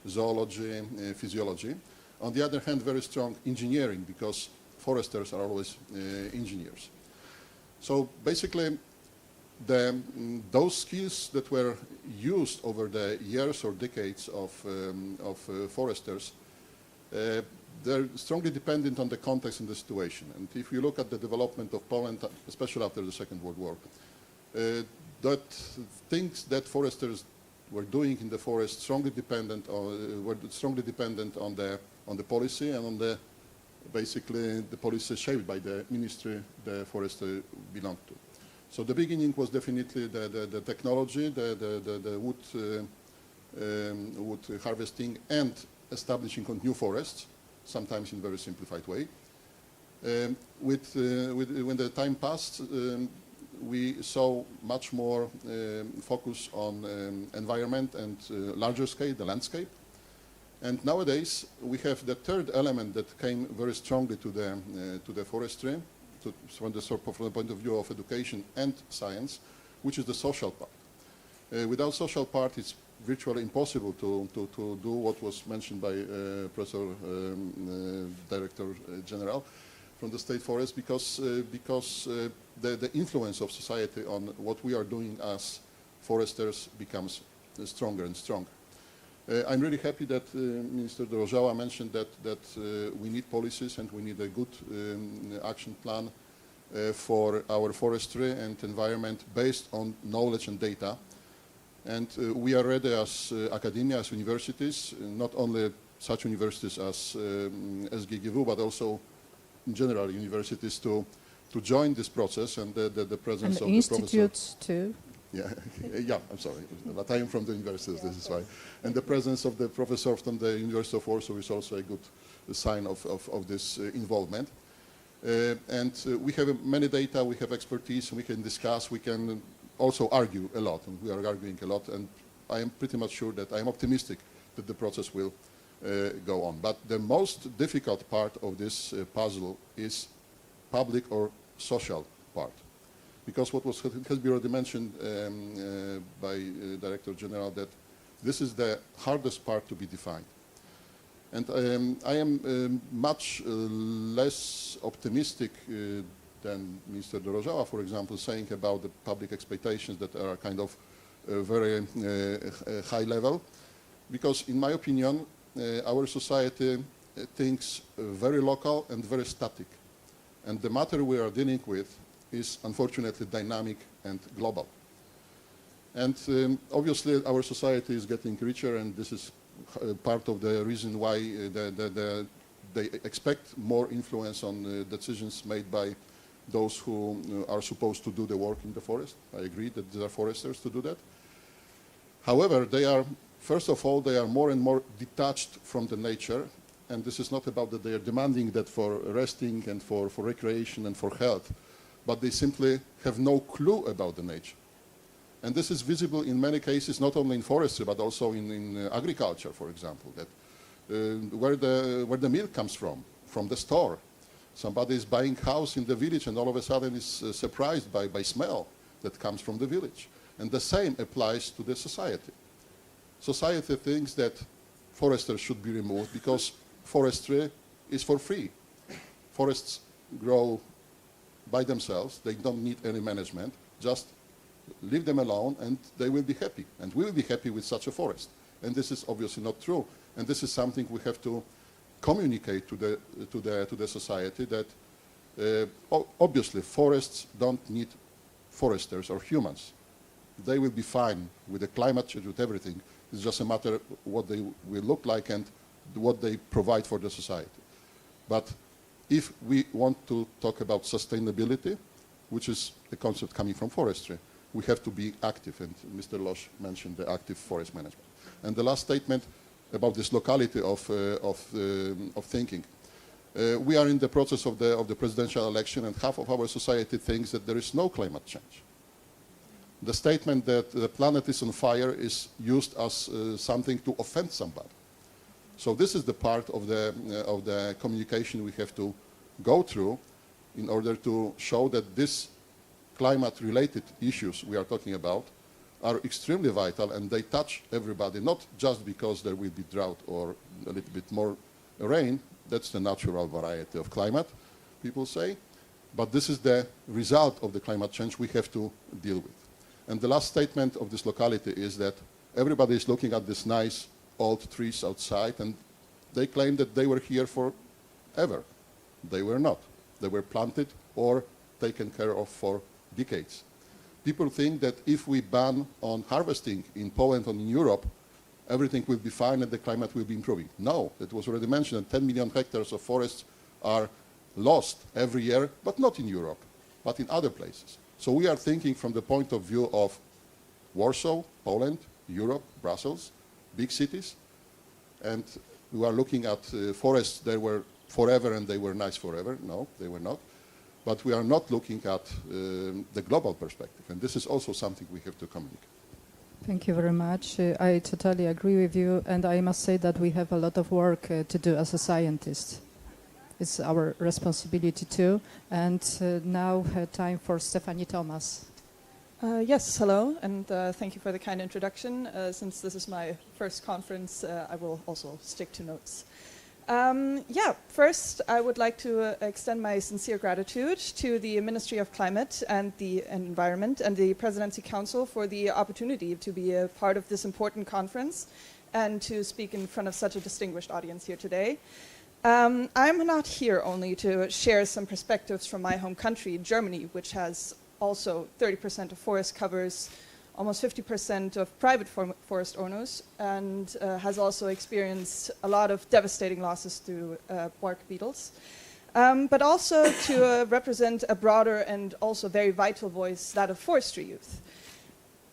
zoology, physiology. On the other hand, very strong engineering, because foresters are always engineers. So basically, those skills that were used over the years or decades of foresters, they're strongly dependent on the context and the situation. And if you look at the development of Poland, especially after the Second World War, that things that foresters were doing in the forest were strongly dependent on the policy and on the basically the policy shaped by the ministry the forester belonged to. So the beginning was definitely the technology, the wood harvesting and establishing on new forests, sometimes in a very simplified way. When the time passed, we saw much more focus on environment and larger scale, the landscape. And nowadays, we have the third element that came very strongly to the forestry, from the point of view of education and science, which is the social part. Without social part, it's virtually impossible to do what was mentioned by Professor Director General from the State Forest, because the influence of society on what we are doing as foresters becomes stronger and stronger. I'm really happy that Minister Dorożała mentioned that we need policies and we need a good action plan for our forestry and environment based on knowledge and data. And we are ready as academia, as universities, not only such universities as SGGW, but also in general universities to join this process, and the presence of the institutes too. Yeah, I'm sorry, but I am from the universities, this is why. And the presence of the professor from the University of Warsaw is also a good sign of this involvement. And we have many data, we have expertise, we can discuss, we can also argue a lot, and we are arguing a lot, and I am pretty much sure that I am optimistic that the process will go on. But the most difficult part of this puzzle is public or social part. Because what has been already mentioned by Director General, that this is the hardest part to be defined. And I am much less optimistic than Mr. Dorożała, for example, saying about the public expectations that are kind of very high level, because in my opinion, our society thinks very local and very static. And the matter we are dealing with is unfortunately dynamic and global. And obviously our society is getting richer, and this is part of the reason why they expect more influence on decisions made by those who are supposed to do the work in the forest. I agree that there are foresters to do that. However, they are, first of all, they are more and more detached from the nature, and this is not about that they are demanding that for resting and for recreation and for health, but they simply have no clue about the nature. And this is visible in many cases, not only in forestry, but also in agriculture, for example, that where the milk comes from the store. Somebody is buying house in the village and all of a sudden is surprised by smell that comes from the village. And the same applies to the society. Society thinks that foresters should be removed because forestry is for free. Forests grow by themselves. They don't need any management. Just leave them alone and they will be happy. And we will be happy with such a forest. And this is obviously not true. And this is something we have to communicate to the society, that obviously forests don't need foresters or humans. They will be fine with the climate change, with everything. It's just a matter of what they will look like and what they provide for the society. But if we want to talk about sustainability, which is a concept coming from forestry, we have to be active, and Mr. Losz mentioned the active forest management. And the last statement about this locality of thinking. We are in the process of the presidential election, and half of our society thinks that there is no climate change. The statement that the planet is on fire is used as something to offend somebody. So this is the part of the communication we have to go through in order to show that these climate-related issues we are talking about are extremely vital, and they touch everybody, not just because there will be drought or a little bit more rain. That's the natural variety of climate, people say. But this is the result of the climate change we have to deal with. And the last statement of this locality is that everybody is looking at these nice old trees outside, and they claim that they were here forever. They were not. They were planted or taken care of for decades. People think that if we ban on harvesting in Poland or in Europe, everything will be fine and the climate will be improving. No, it was already mentioned that 10 million hectares of forests are lost every year, but not in Europe, but in other places. So we are thinking from the point of view of Warsaw, Poland, Europe, Brussels, big cities, and we are looking at forests that were forever and they were nice forever. No, they were not. But we are not looking at the global perspective, and this is also something we have to communicate. Thank you very much. I totally agree with you, and I must say that we have a lot of work to do as a scientist. It's our responsibility too. And now time for Stephanie Thomas. Yes, hello, and thank you for the kind introduction. Since this is my first conference, I will also stick to notes. First, I would like to extend my sincere gratitude to the Ministry of Climate and the Environment and the Presidency Council for the opportunity to be a part of this important conference and to speak in front of such a distinguished audience here today. I'm not here only to share some perspectives from my home country, Germany, which has also 30% of forest covers, almost 50% of private forest owners, and has also experienced a lot of devastating losses through bark beetles, but also to represent a broader and also very vital voice, that of forestry youth.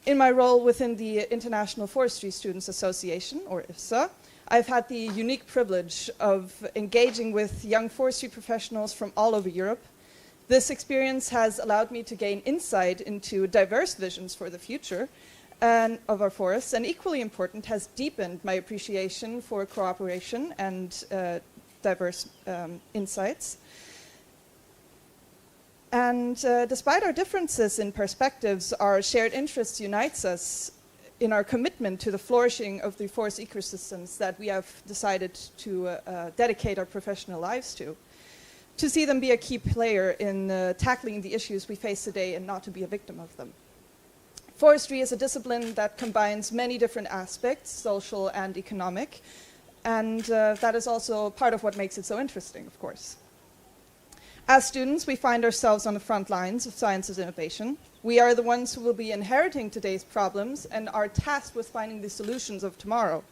In my role within the International Forestry Students Association, or IFSA, I've had the unique privilege of engaging with young forestry professionals from all over Europe. This experience has allowed me to gain insight into diverse visions for the future of our forests, and equally important, has deepened my appreciation for cooperation and diverse insights. And despite our differences in perspectives, our shared interests unites us in our commitment to the flourishing of the forest ecosystems that we have decided to dedicate our professional lives to see them be a key player in tackling the issues we face today and not to be a victim of them. Forestry is a discipline that combines many different aspects, social and economic, and that is also part of what makes it so interesting, of course. As students, we find ourselves on the front lines of science's innovation. We are the ones who will be inheriting today's problems and are tasked with finding the solutions of tomorrow.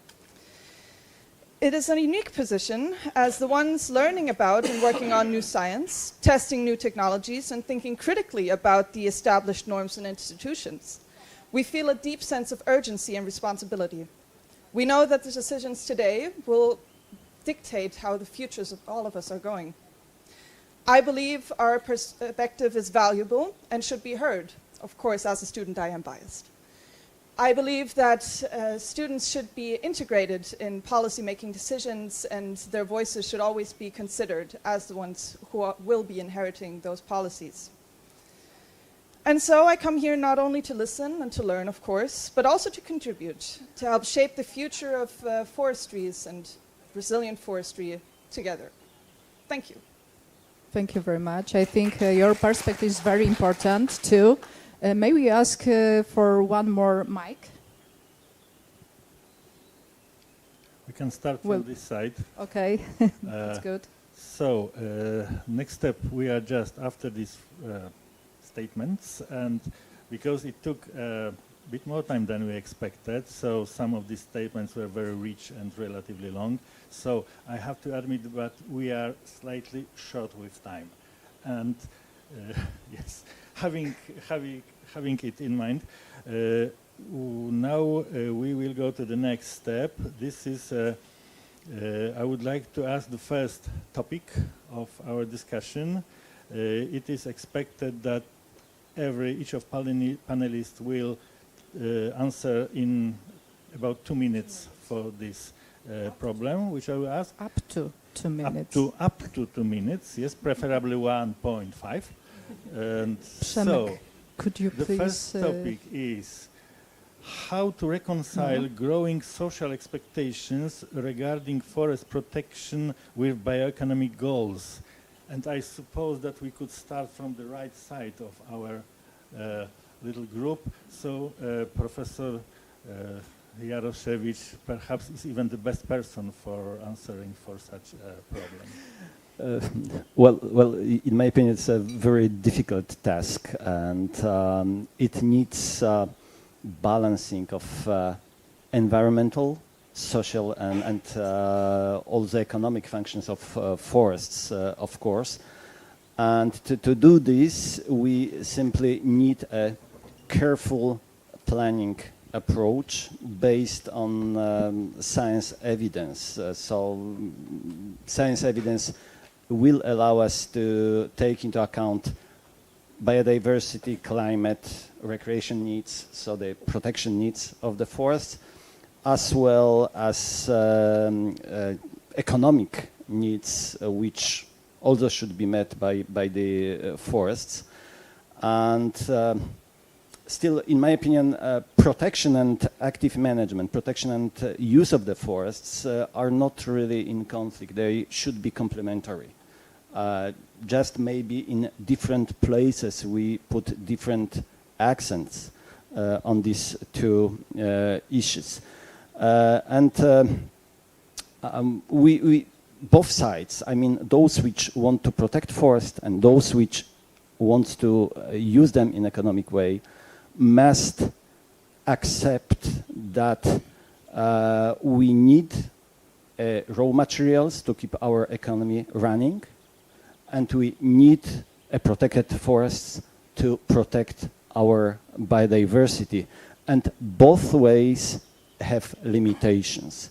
It is a unique position as the ones learning about and working on new science, testing new technologies, and thinking critically about the established norms and institutions. We feel a deep sense of urgency and responsibility. We know that the decisions today will dictate how the futures of all of us are going. I believe our perspective is valuable and should be heard. Of course, as a student, I am biased. I believe that students should be integrated in policy-making decisions, and their voices should always be considered as the ones who will be inheriting those policies. And so I come here not only to listen and to learn, of course, but also to contribute, to help shape the future of forestries and resilient forestry together. Thank you. Thank you very much. I think your perspective is very important too. May we ask for one more mic? We can start from this side. Okay, that's good. So, next step, we are just after these statements, and because it took a bit more time than we expected, so some of these statements were very rich and relatively long. So I have to admit that we are slightly short with time. And yes, having it in mind, now we will go to the next step. This is, I would like to ask the first topic of our discussion. It is expected that each of panelists will answer in about 2 minutes for this problem, which I will ask. Up to 2 minutes. Up to 2 minutes, yes, preferably 1.5. And so, could you the please, first topic is how to reconcile growing social expectations regarding forest protection with bioeconomic goals. And I suppose that we could start from the right side of our little group. So Professor Jaroszewicz perhaps is even the best person for answering for such a problem. Well, in my opinion, it's a very difficult task, and it needs balancing of environmental, social, and all the economic functions of forests, of course. And to do this, we simply need a careful planning approach based on science evidence. So science evidence will allow us to take into account biodiversity, climate, recreation needs, so the protection needs of the forest, as well as economic needs, which also should be met by the forests. And still, in my opinion, protection and active management, protection and use of the forests are not really in conflict. They should be complementary. Just maybe in different places we put different accents on these two issues. We both sides, I mean those which want to protect forest and those which want to use them in economic way, must accept that we need raw materials to keep our economy running, and we need protected forests to protect our biodiversity. And both ways have limitations.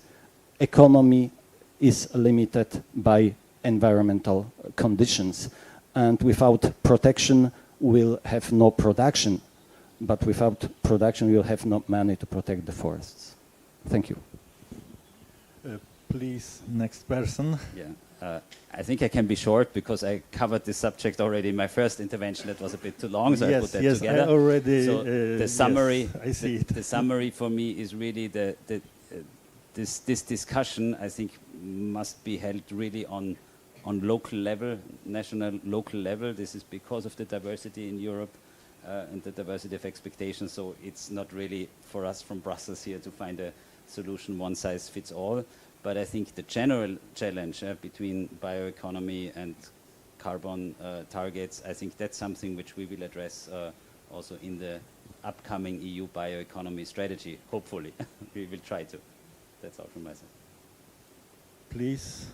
Economy is limited by environmental conditions, and without protection we'll have no production, but without production we'll have no money to protect the forests. Thank you. Please, next person. Yeah, I think I can be short because I covered this subject already in my first intervention. That was a bit too long, so I put that together. I already. So the summary, yes, I see it. The summary for me is really this discussion. I think must be held really on local level, national local level. This is because of the diversity in Europe and the diversity of expectations. So it's not really for us from Brussels here to find a solution one size fits all. But I think the general challenge between bioeconomy and carbon targets, I think that's something which we will address also in the upcoming EU bioeconomy strategy, hopefully. We will try to. That's all from my side. Please,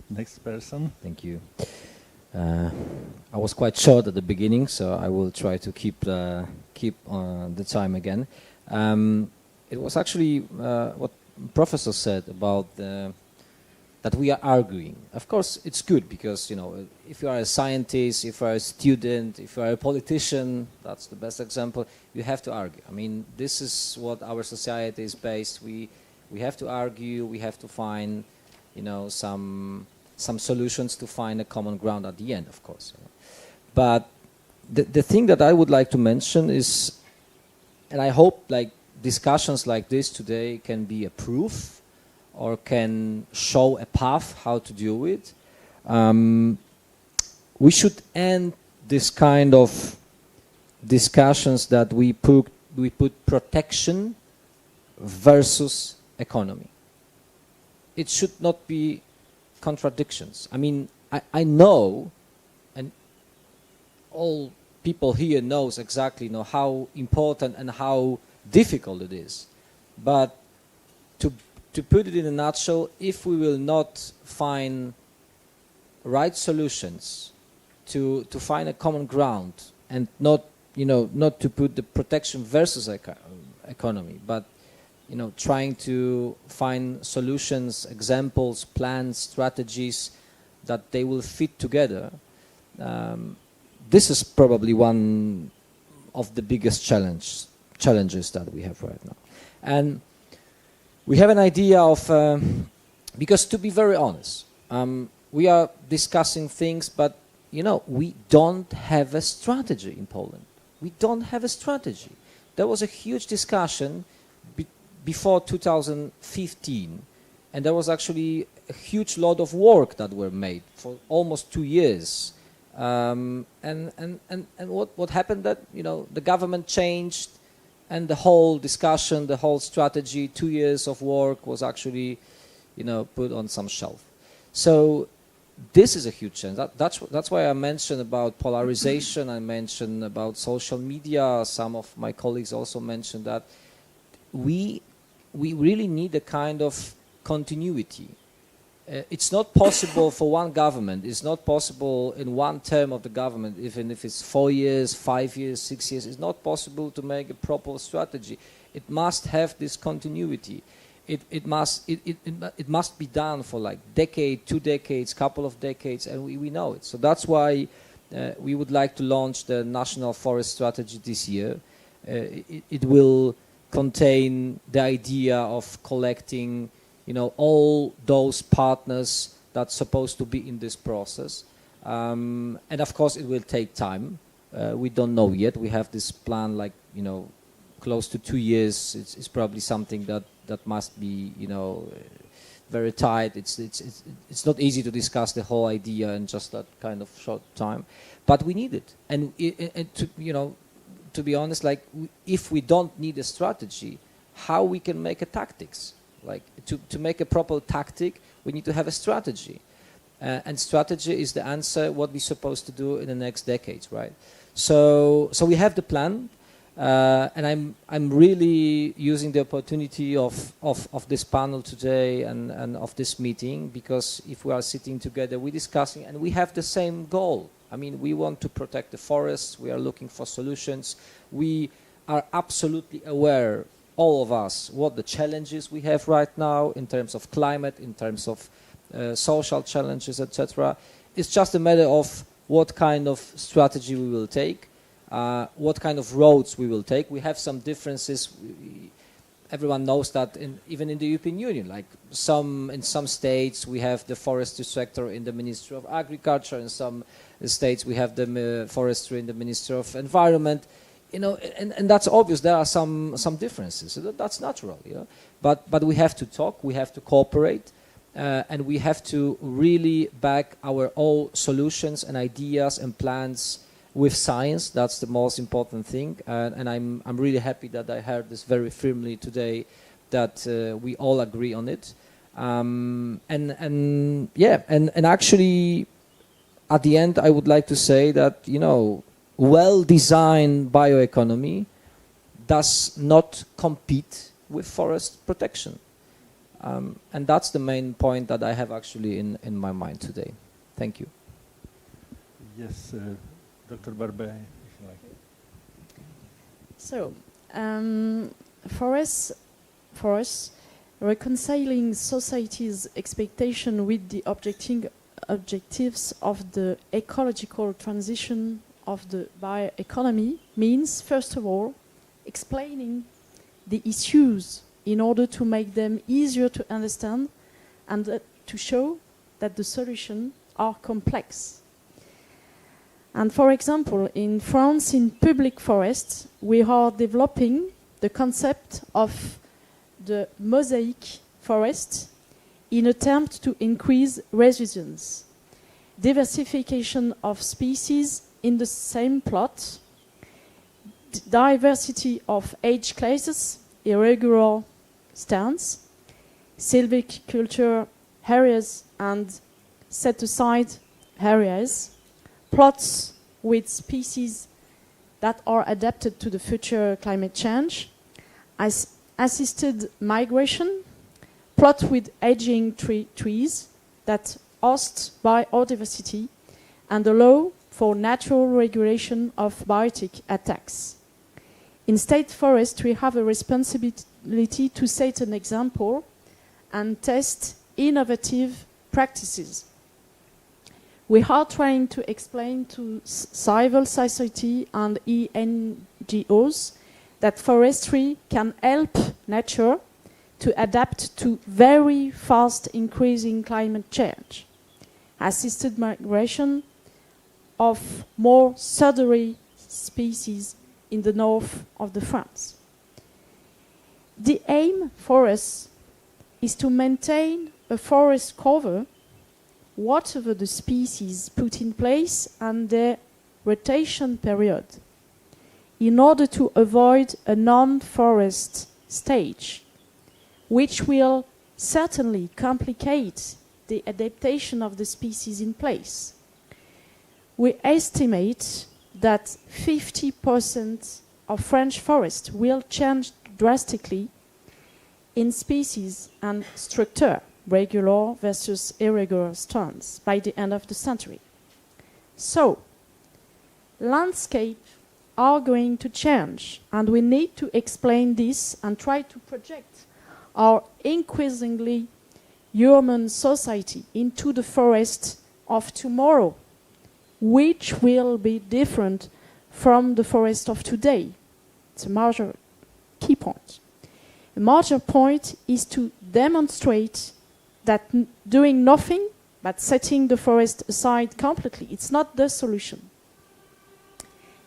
next person. Thank you. I was quite short at the beginning, so I will try to keep the time again. It was actually what Professor said about that we are arguing. Of course, it's good because, you know, if you are a scientist, if you are a student, if you are a politician, that's the best example, you have to argue. I mean, this is what our society is based. We have to argue, we have to find, you know, some solutions to find a common ground at the end, of course. But the thing that I would like to mention is, and I hope like discussions like this today can be a proof or can show a path how to do it. We should end this kind of discussions that we put protection versus economy. It should not be contradictions. I mean, I know, and all people here knows exactly, you know, how important and how difficult it is. But to put it in a nutshell, if we will not find right solutions to find a common ground and not, you know, not to put the protection versus economy, but, you know, trying to find solutions, examples, plans, strategies that they will fit together. This is probably one of the biggest challenges that we have right now. And we have an idea of, because to be very honest, we are discussing things, but, you know, we don't have a strategy in Poland. We don't have a strategy. There was a huge discussion before 2015, and there was actually a huge lot of work that were made for almost 2 years. And what happened that, you know, the government changed, and the whole discussion, the whole strategy, 2 years of work was actually, you know, put on some shelf. So this is a huge change. That's why I mentioned about polarization. I mentioned about social media. Some of my colleagues also mentioned that we really need a kind of continuity. It's not possible for one government. It's not possible in one term of the government, even if it's 4 years, 5 years, 6 years. It's not possible to make a proper strategy. It must have this continuity. It must be done for like decade, 2 decades, couple of decades, and we know it. So that's why we would like to launch the National Forest Strategy this year. It will contain the idea of collecting, you know, all those partners that's supposed to be in this process. And of course it will take time. We don't know yet. We have this plan like, you know, close to 2 years. It's probably something that must be, you know, very tight. It's not easy to discuss the whole idea in just that kind of short time. But we need it. And to, you know, to be honest, like if we don't need a strategy, how we can make a tactics? Like to make a proper tactic, we need to have a strategy, and strategy is the answer. What we're supposed to do in the next decades, right? So we have the plan, and I'm really using the opportunity of this panel today and of this meeting, because if we are sitting together, we're discussing, and we have the same goal. I mean, we want to protect the forests. We are looking for solutions. We are absolutely aware, all of us, what the challenges we have right now in terms of climate, in terms of social challenges, etc. It's just a matter of what kind of strategy we will take, what kind of roads we will take. We have some differences. everyone knows that even in the European Union, like in some states we have the forestry sector in the Ministry of Agriculture, in some states we have the forestry in the Ministry of Environment. You know, and that's obvious. There are some differences. So that's natural. You know, but we have to talk. We have to cooperate, and we have to really back our all solutions and ideas and plans with science. That's the most important thing. And I'm really happy that I heard this very firmly today, that we all agree on it. And actually, at the end, I would like to say that, you know, well-designed bioeconomy does not compete with forest protection. And that's the main point that I have actually in my mind today. Thank you. Yes, Dr. Barbe, if you like. So, for us, reconciling society's expectation with the objectives of the ecological transition of the bioeconomy means, first of all, explaining the issues in order to make them easier to understand and to show that the solutions are complex. And for example, in France, in public forests, we are developing the concept of the mosaic forest in attempt to increase resilience, diversification of species in the same plot, diversity of age classes, irregular stands, silviculture areas and set-aside areas, plots with species that are adapted to the future climate change, assisted migration, plot with aging trees that host biodiversity, and allow for natural regulation of biotic attacks. In state forest, we have a responsibility to set an example and test innovative practices. We are trying to explain to civil society and NGOs that forestry can help nature to adapt to very fast increasing climate change. Assisted migration of more southerly species in the north of the France. The aim for us is to maintain a forest cover whatever the species put in place and their rotation period, in order to avoid a non-forest stage, which will certainly complicate the adaptation of the species in place. We estimate that 50% of French forests will change drastically in species and structure, regular versus irregular stands, by the end of the century. So, landscapes are going to change, and we need to explain this and try to project our increasingly human society into the forest of tomorrow, which will be different from the forest of today. It's a major key point. A major point is to demonstrate that doing nothing but setting the forest aside completely, it's not the solution.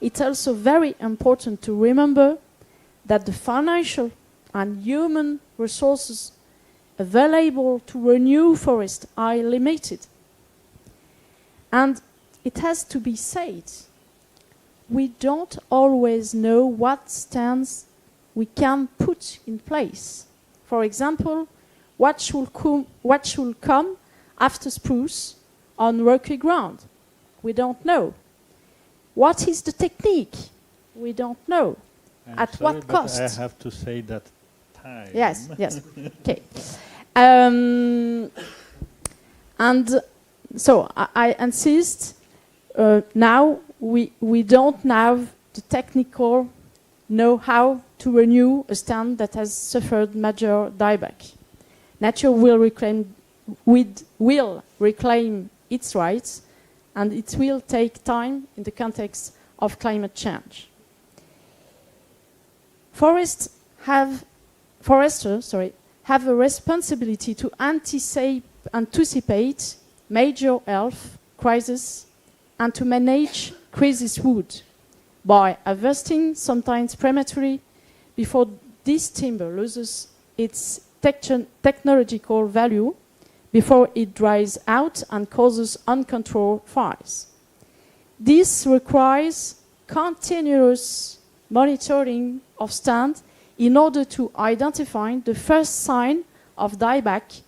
It's also very important to remember that the financial and human resources available to renew forests are limited. And it has to be said, we don't always know what stands we can put in place. For example, what should come after spruce on rocky ground? We don't know. What is the technique? We don't know. At what cost? I have to say that time. Yes, yes. Okay. And so I insist, now we don't have the technical know-how to renew a stand that has suffered major dieback. Nature will reclaim its rights, and it will take time in the context of climate change. Forests have foresters have a responsibility to anticipate major health crises and to manage crisis wood by harvesting sometimes prematurely before this timber loses its technological value, before it dries out and causes uncontrolled fires. This requires continuous monitoring of stand in order to identify the first sign of dieback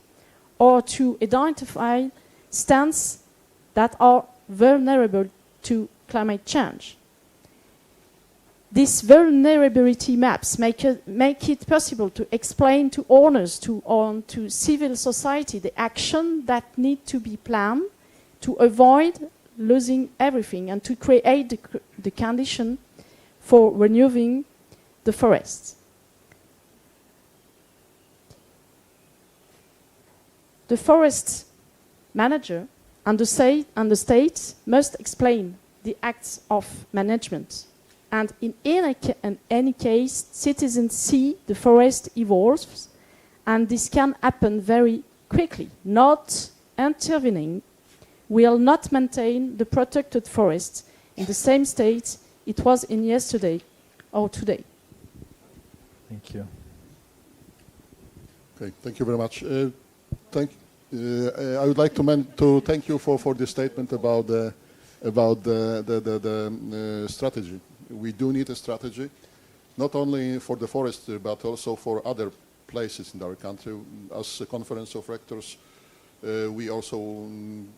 or to identify stands that are vulnerable to climate change. These vulnerability maps make it possible to explain to owners to civil society the action that need to be planned to avoid losing everything and to create the condition for renewing the forests. The forest manager and the state must explain the acts of management. And in any case, citizens see the forest evolves, and this can happen very quickly. Not intervening will not maintain the protected forest in the same state it was in yesterday or today. Thank you. Okay, thank you very much. I would like to thank you for the statement about the strategy. We do need a strategy, not only for the forest, but also for other places in our country. As a Conference of Rectors, we also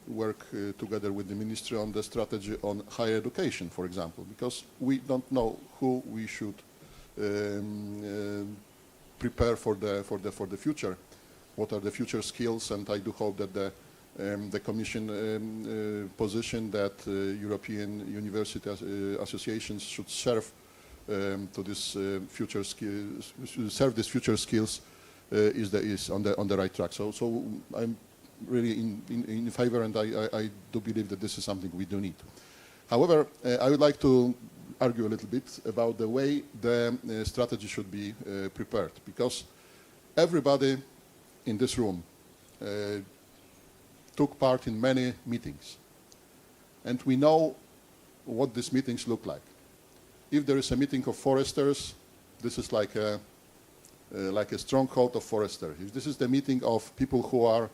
work together with the Ministry on the strategy on higher education, for example, because we don't know who we should prepare for the future. What are the future skills? And I do hope that the Commission position that European university associations should serve to this future skills, serve these future skills is on the right track. So I'm really in favor, and I do believe that this is something we do need. However, I would like to argue a little bit about the way the strategy should be prepared, because everybody in this room took part in many meetings, and we know what these meetings look like. If there is a meeting of foresters, this is like a stronghold of foresters. If this is the meeting of people who are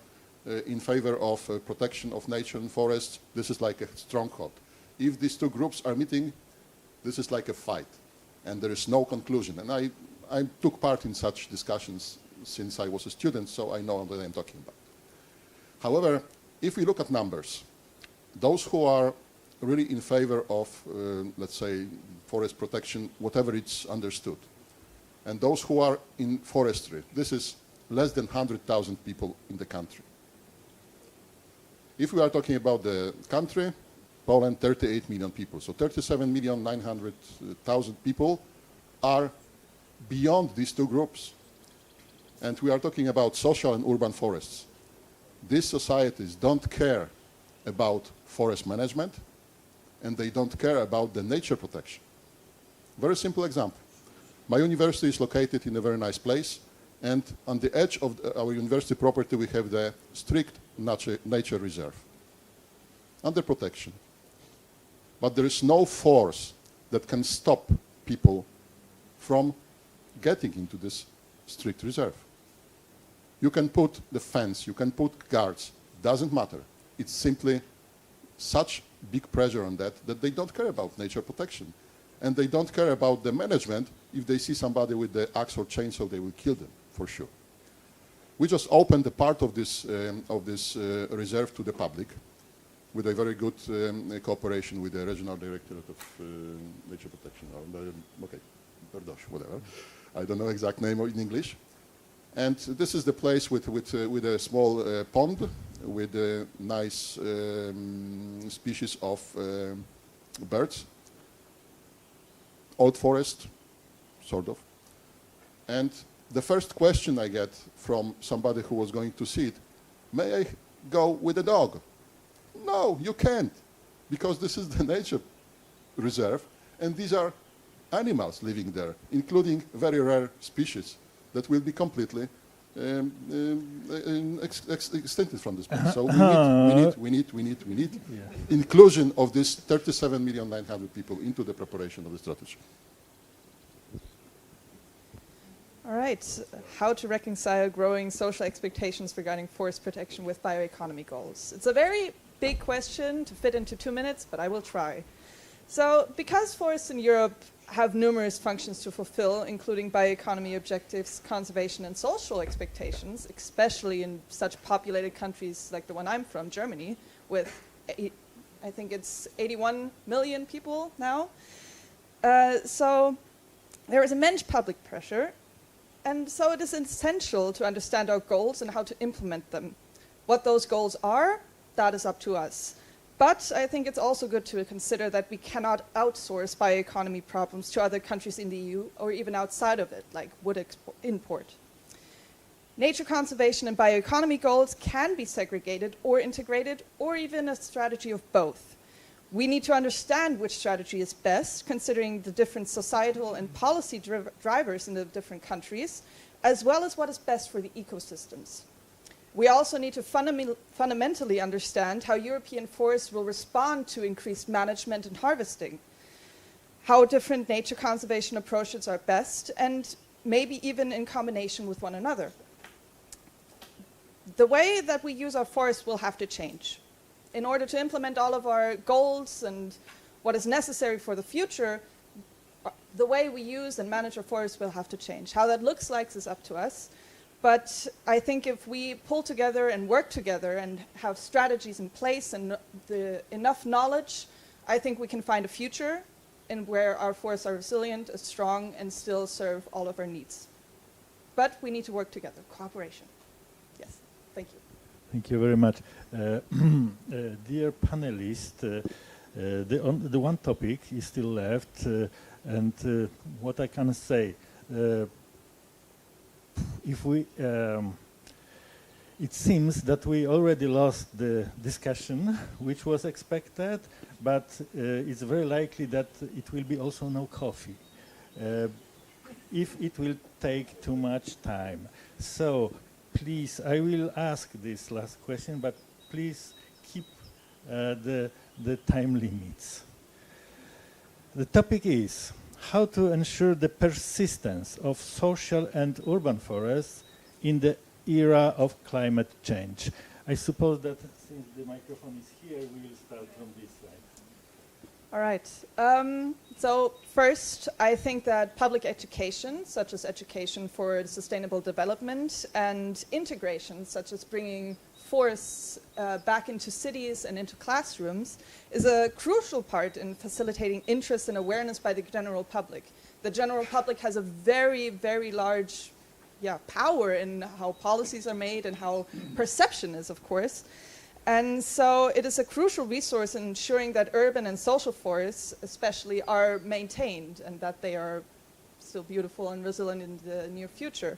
in favor of protection of nature and forests, this is like a stronghold. If these two groups are meeting, this is like a fight, and there is no conclusion. And I took part in such discussions since I was a student, so I know what I'm talking about. However, if we look at numbers, those who are really in favor of, let's say, forest protection, whatever it's understood, and those who are in forestry, this is less than 100,000 people in the country. If we are talking about the country, Poland, 38 million people. So 37,900,000 people are beyond these two groups. And we are talking about social and urban forests. These societies don't care about forest management, and they don't care about the nature protection. Very simple example. My university is located in a very nice place, and on the edge of our university property we have the strict nature reserve under protection. But there is no force that can stop people from getting into this strict reserve. You can put the fence, you can put guards, doesn't matter. It's simply such big pressure on that they don't care about nature protection. And they don't care about the management. If they see somebody with the axe or chainsaw, they will kill them, for sure. We just opened a part of this reserve to the public with a very good cooperation with the Regional Directorate of Nature Protection, whatever. I don't know exact name in English. And this is the place with a small pond with a nice species of birds. Old forest, sort of. And the first question I get from somebody who was going to see it, may I go with a dog? No, you can't, because this is the nature reserve, and these are animals living there, including very rare species that will be completely extended from this point. So we need inclusion of this 37,900,000 people into the preparation of the strategy. All right, how to reconcile growing social expectations regarding forest protection with bioeconomy goals. It's a very big question to fit into 2 minutes, but I will try. So, because forests in Europe have numerous functions to fulfill, including bioeconomy objectives, conservation and social expectations, especially in such populated countries like the one I'm from, Germany, with, I think it's 81 million people now. So there is immense public pressure, and so it is essential to understand our goals and how to implement them. What those goals are, that is up to us. But I think it's also good to consider that we cannot outsource bioeconomy problems to other countries in the EU or even outside of it, like wood import. Nature conservation and bioeconomy goals can be segregated or integrated, or even a strategy of both. We need to understand which strategy is best, considering the different societal and policy drivers in the different countries, as well as what is best for the ecosystems. We also need to fundamentally understand how European forests will respond to increased management and harvesting, how different nature conservation approaches are best, and maybe even in combination with one another. The way that we use our forests will have to change. In order to implement all of our goals and what is necessary for the future, the way we use and manage our forests will have to change. How that looks like is up to us. But I think if we pull together and work together and have strategies in place and enough knowledge, I think we can find a future in where our forests are resilient, strong, and still serve all of our needs. But we need to work together, cooperation. Yes, thank you. Thank you very much. Dear panelists, the one topic is still left, and what I can say, if we, it seems that we already lost the discussion, which was expected, but it's very likely that it will be also no coffee, if it will take too much time. So please, I will ask this last question, but please keep the time limits. The topic is how to ensure the persistence of social and urban forests in the era of climate change. I suppose that since the microphone is here, we will start from this side. All right. So first, I think that public education, such as education for sustainable development, and integration, such as bringing forests back into cities and into classrooms, is a crucial part in facilitating interest and awareness by the general public. The general public has a very, very large power in how policies are made and how perception is, of course. And so it is a crucial resource in ensuring that urban and social forests especially are maintained and that they are still beautiful and resilient in the near future.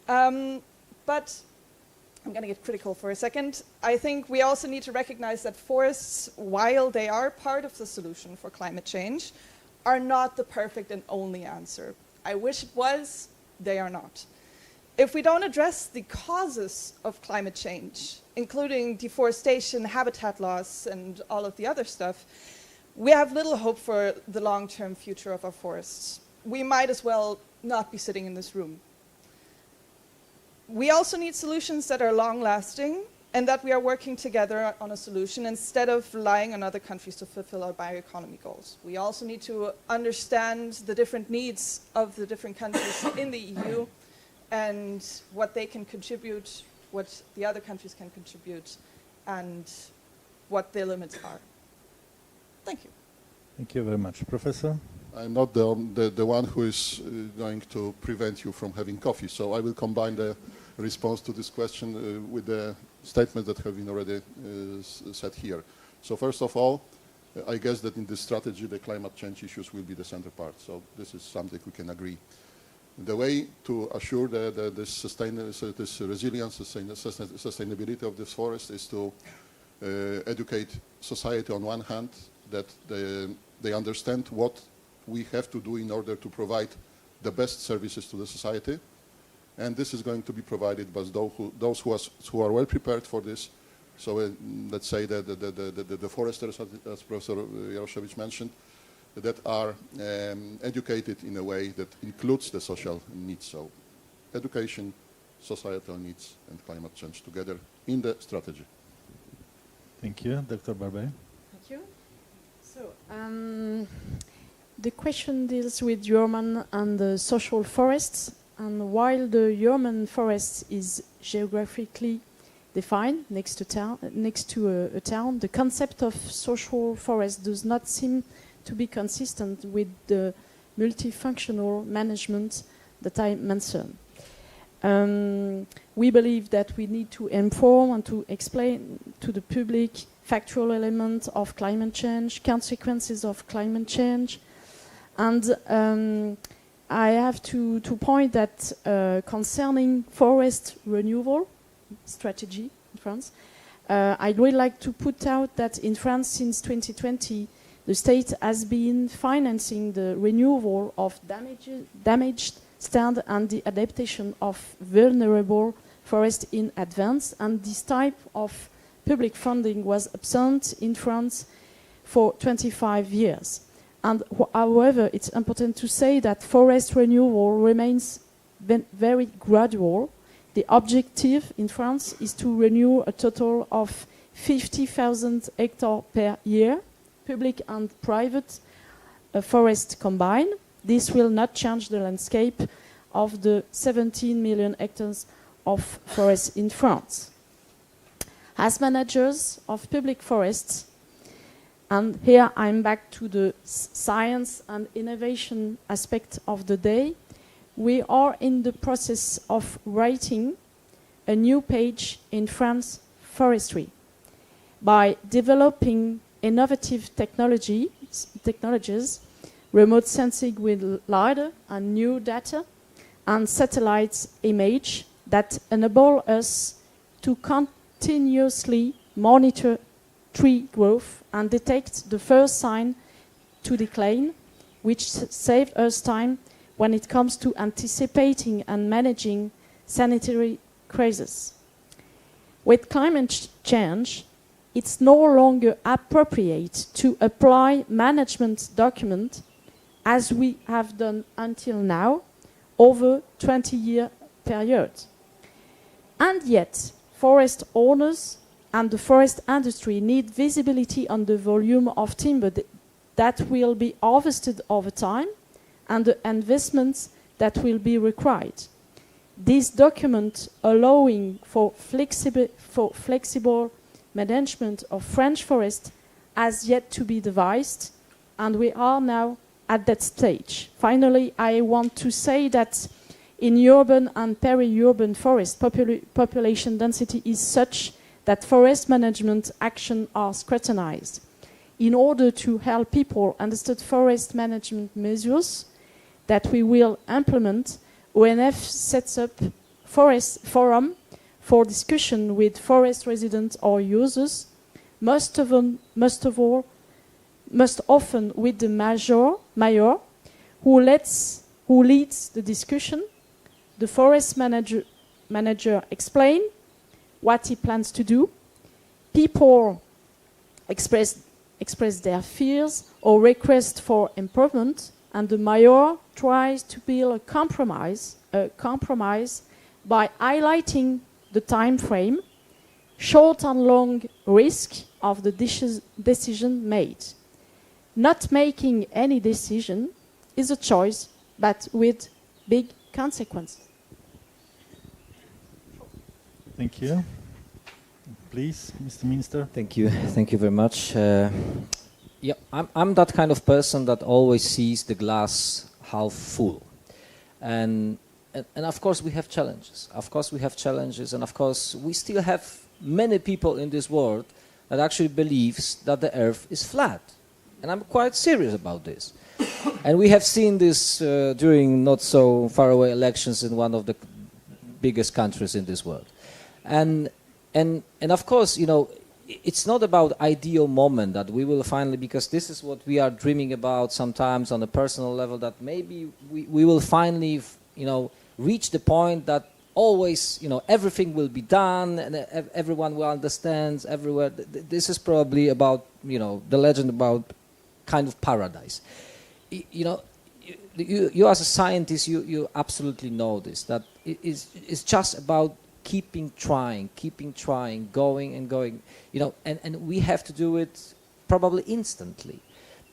But I'm going to get critical for a second. I think we also need to recognize that forests, while they are part of the solution for climate change, are not the perfect and only answer. I wish it was, they are not. If we don't address the causes of climate change, including deforestation, habitat loss, and all of the other stuff, we have little hope for the long-term future of our forests. We might as well not be sitting in this room. We also need solutions that are long-lasting and that we are working together on a solution instead of relying on other countries to fulfill our bioeconomy goals. We also need to understand the different needs of the different countries in the EU and what they can contribute, what the other countries can contribute, and what their limits are. Thank you. Thank you very much. Professor? I'm not the one who is going to prevent you from having coffee, so I will combine the response to this question with the statements that have been already said here. So first of all, I guess that in this strategy the climate change issues will be the center part, so this is something we can agree. The way to assure this resilience, sustainability of this forest is to educate society on one hand, that they understand what we have to do in order to provide the best services to the society, and this is going to be provided by those who are well prepared for this. So let's say that the foresters, as Professor Jaroszewicz mentioned, that are educated in a way that includes the social needs. So education, societal needs, and climate change together in the strategy. Thank you. Dr. Barbet. Thank you. So, the question deals with urban and the social forests. And while the urban forest is geographically defined next to a town, the concept of social forest does not seem to be consistent with the multifunctional management that I mentioned. We believe that we need to inform and to explain to the public factual elements of climate change, consequences of climate change, and I have to point that concerning forest renewal strategy in France, I'd really like to put out that in France since 2020, the state has been financing the renewal of damaged stand and the adaptation of vulnerable forests in advance, and this type of public funding was absent in France for 25 years. And however, it's important to say that forest renewal remains very gradual. The objective in France is to renew a total of 50,000 hectares per year, public and private forests combined. This will not change the landscape of the 17 million hectares of forests in France. As managers of public forests, and here I'm back to the science and innovation aspect of the day, we are in the process of writing a new page in France forestry by developing innovative technologies, remote sensing with LiDAR and new data, and satellite image that enable us to continuously monitor tree growth and detect the first sign to decline, which saves us time when it comes to anticipating and managing sanitary crises. With climate change, it's no longer appropriate to apply management document as we have done until now over 20-year period. And yet, forest owners and the forest industry need visibility on the volume of timber that will be harvested over time and the investments that will be required. This document allowing for flexible management of French forest has yet to be devised, and we are now at that stage. Finally, I want to say that in urban and peri-urban forest, population density is such that forest management action are scrutinized. In order to help people understand forest management measures that we will implement, ONF sets up forest forum for discussion with forest residents or users, most often with the mayor who leads the discussion. The forest manager explain what he plans to do. People express their fears or request for improvement, and the mayor tries to build a compromise by highlighting the time frame, short and long risk of the decision made. Not making any decision is a choice, but with big consequences. Thank you. Please, Mr. Minister. Thank you. Thank you very much. Yeah, I'm that kind of person that always sees the glass half full. And of course we have challenges. And of course we still have many people in this world that actually believes that the earth is flat. And I'm quite serious about this. And we have seen this during not so far away elections in one of the biggest countries in this world. And of course, you know, it's not about ideal moment that we will finally, because this is what we are dreaming about sometimes on a personal level, that maybe we will finally, you know, reach the point that always, everything will be done and everyone will understand everywhere. This is probably about, the legend about kind of paradise. You as a scientist, you absolutely know this, that it's just about keeping trying, going and going, and we have to do it probably instantly.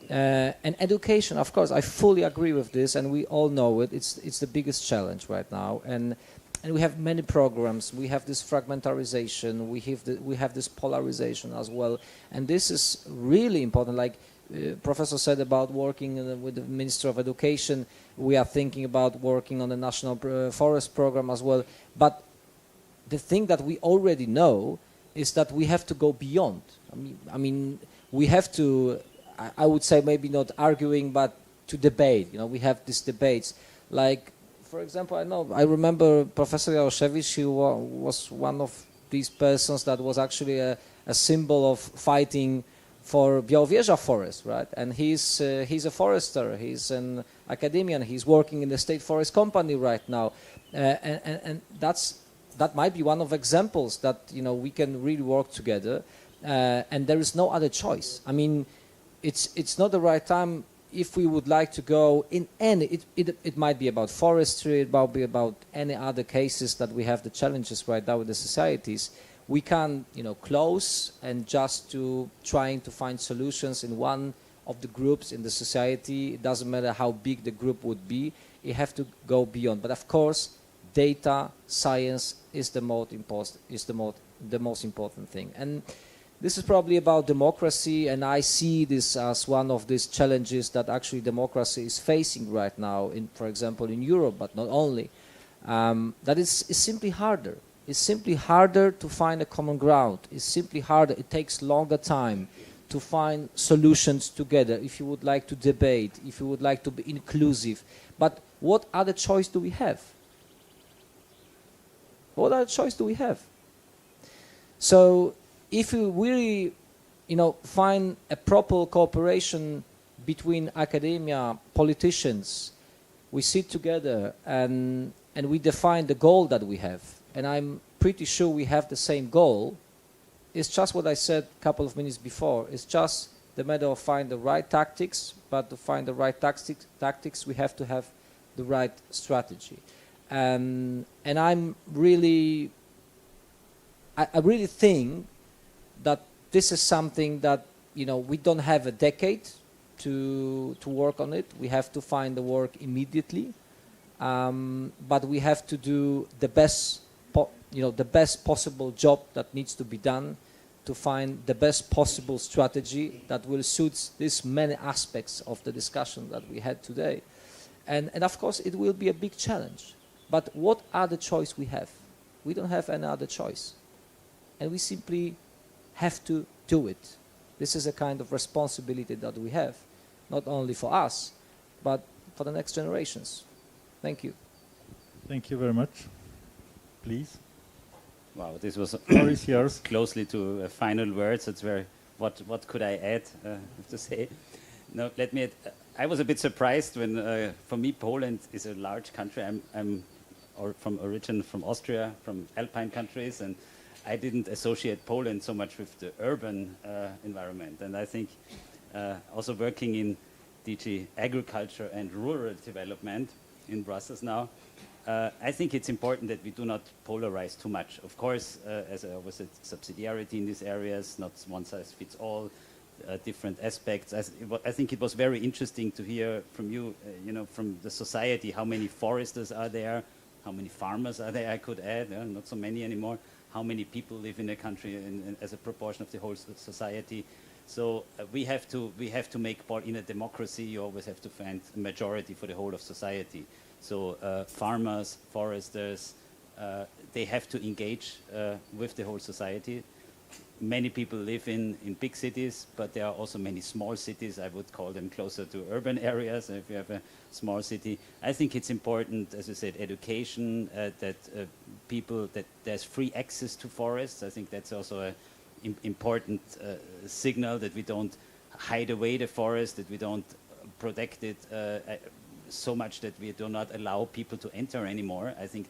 And education, of course, I fully agree with this, and we all know it. It's the biggest challenge right now, and we have many programs. We have this fragmentarization. We have this polarization as well, and this is really important. Like Professor said about working with the Minister of Education, we are thinking about working on the National Forest Program as well. But the thing that we already know is that we have to go beyond. I mean, we have to. I would say maybe not arguing, but to debate. We have these debates. Like, for example, I remember Professor Jaroszewicz, who was one of these persons that was actually a symbol of fighting for Białowieża forest, right? And he's a forester. He's an academician. He's working in the State Forest Company right now, and that might be one of examples that we can really work together, and there is no other choice. I mean, it's not the right time if we would like to go in any. It might be about forestry. It might be about any other cases that we have the challenges right now with the societies. We can close and just to trying to find solutions in one of the groups in the society. It doesn't matter how big the group would be. You have to go beyond. But of course, data science is the most important thing. And this is probably about democracy, and I see this as one of these challenges that actually democracy is facing right now, for example, in Europe, but not only. That is simply harder. It's simply harder to find a common ground. It's simply harder. It takes longer time to find solutions together if you would like to debate, if you would like to be inclusive. But what other choice do we have? What other choice do we have? So if you really, find a proper cooperation between academia, politicians, we sit together and we define the goal that we have. And I'm pretty sure we have the same goal. It's just what I said a couple of minutes before. It's just the matter of finding the right tactics, but to find the right tactics, we have to have the right strategy. And I'm really, I really think that this is something that, we don't have a decade to work on it. We have to find the work immediately. But we have to do the best possible job that needs to be done to find the best possible strategy that will suit these many aspects of the discussion that we had today. And of course, it will be a big challenge. But what other choice we have? We don't have any other choice. And we simply have to do it. This is a kind of responsibility that we have, not only for us, but for the next generations. Thank you. Thank you very much. Please. Wow, this was floor is yours. Closely to final words. It's very. What could I add? To say, no. Let me. I was a bit surprised when, for me, Poland is a large country. I'm from origin from Austria, from Alpine countries, and I didn't associate Poland so much with the urban environment. And I think also working in DG Agriculture and Rural Development in Brussels now, I think it's important that we do not polarize too much. Of course, as I always said, subsidiarity in these areas, not one size fits all, different aspects. I think it was very interesting to hear from you, from the society, how many foresters are there, how many farmers are there, I could add, not so many anymore, how many people live in a country as a proportion of the whole society. So we have to make, in a democracy, you always have to find a majority for the whole of society. So farmers, foresters, they have to engage with the whole society. Many people live in big cities, but there are also many small cities. I would call them closer to urban areas if you have a small city. I think it's important, as I said, education, that there's free access to forests. I think that's also an important signal that we don't hide away the forest, that we don't protect it so much that we do not allow people to enter anymore. I think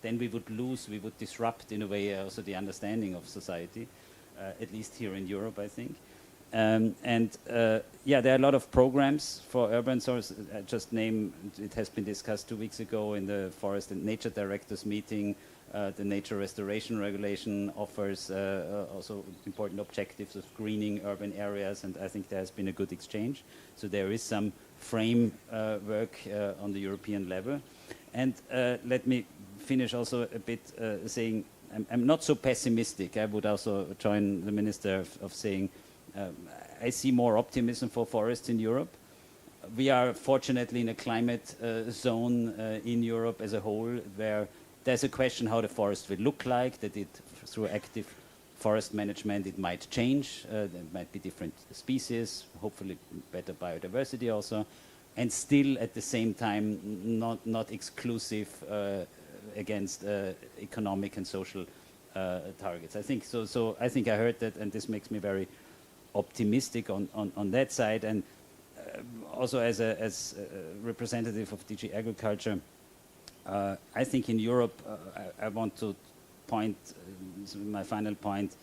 then we would disrupt in a way also the understanding of society, at least here in Europe, I think. Yeah, there are a lot of programs for urban source. Just name, it has been discussed 2 weeks ago in the Forest and Nature Directors meeting. The Nature Restoration Regulation offers also important objectives of greening urban areas, and I think there has been a good exchange. So there is some framework on the European level. And let me finish also a bit saying I'm not so pessimistic. I would also join the Minister of saying I see more optimism for forests in Europe. We are fortunately in a climate zone in Europe as a whole where there's a question how the forest will look like, that through active forest management it might change, there might be different species, hopefully better biodiversity also, and still at the same time not exclusive against economic and social targets. I think so I think I heard that, and this makes me very optimistic on that side. And also as a representative of DG Agriculture, I think in Europe, I want to point, my final point,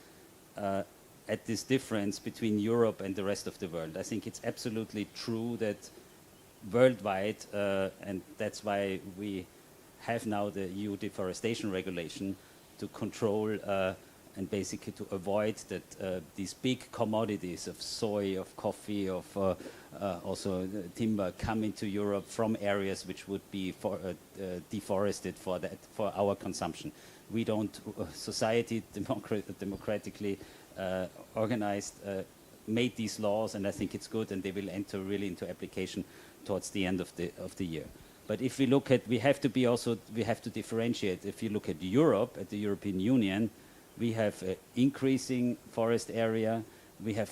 at this difference between Europe and the rest of the world. I think it's absolutely true that worldwide, and that's why we have now the EU deforestation regulation to control and basically to avoid that these big commodities of soy, of coffee, of also timber come into Europe from areas which would be deforested for our consumption. We don't, society democratically organized, made these laws, and I think it's good, and they will enter really into application towards the end of the year. But if we look at, we have to differentiate. If you look at Europe, at the European Union, we have an increasing forest area. We have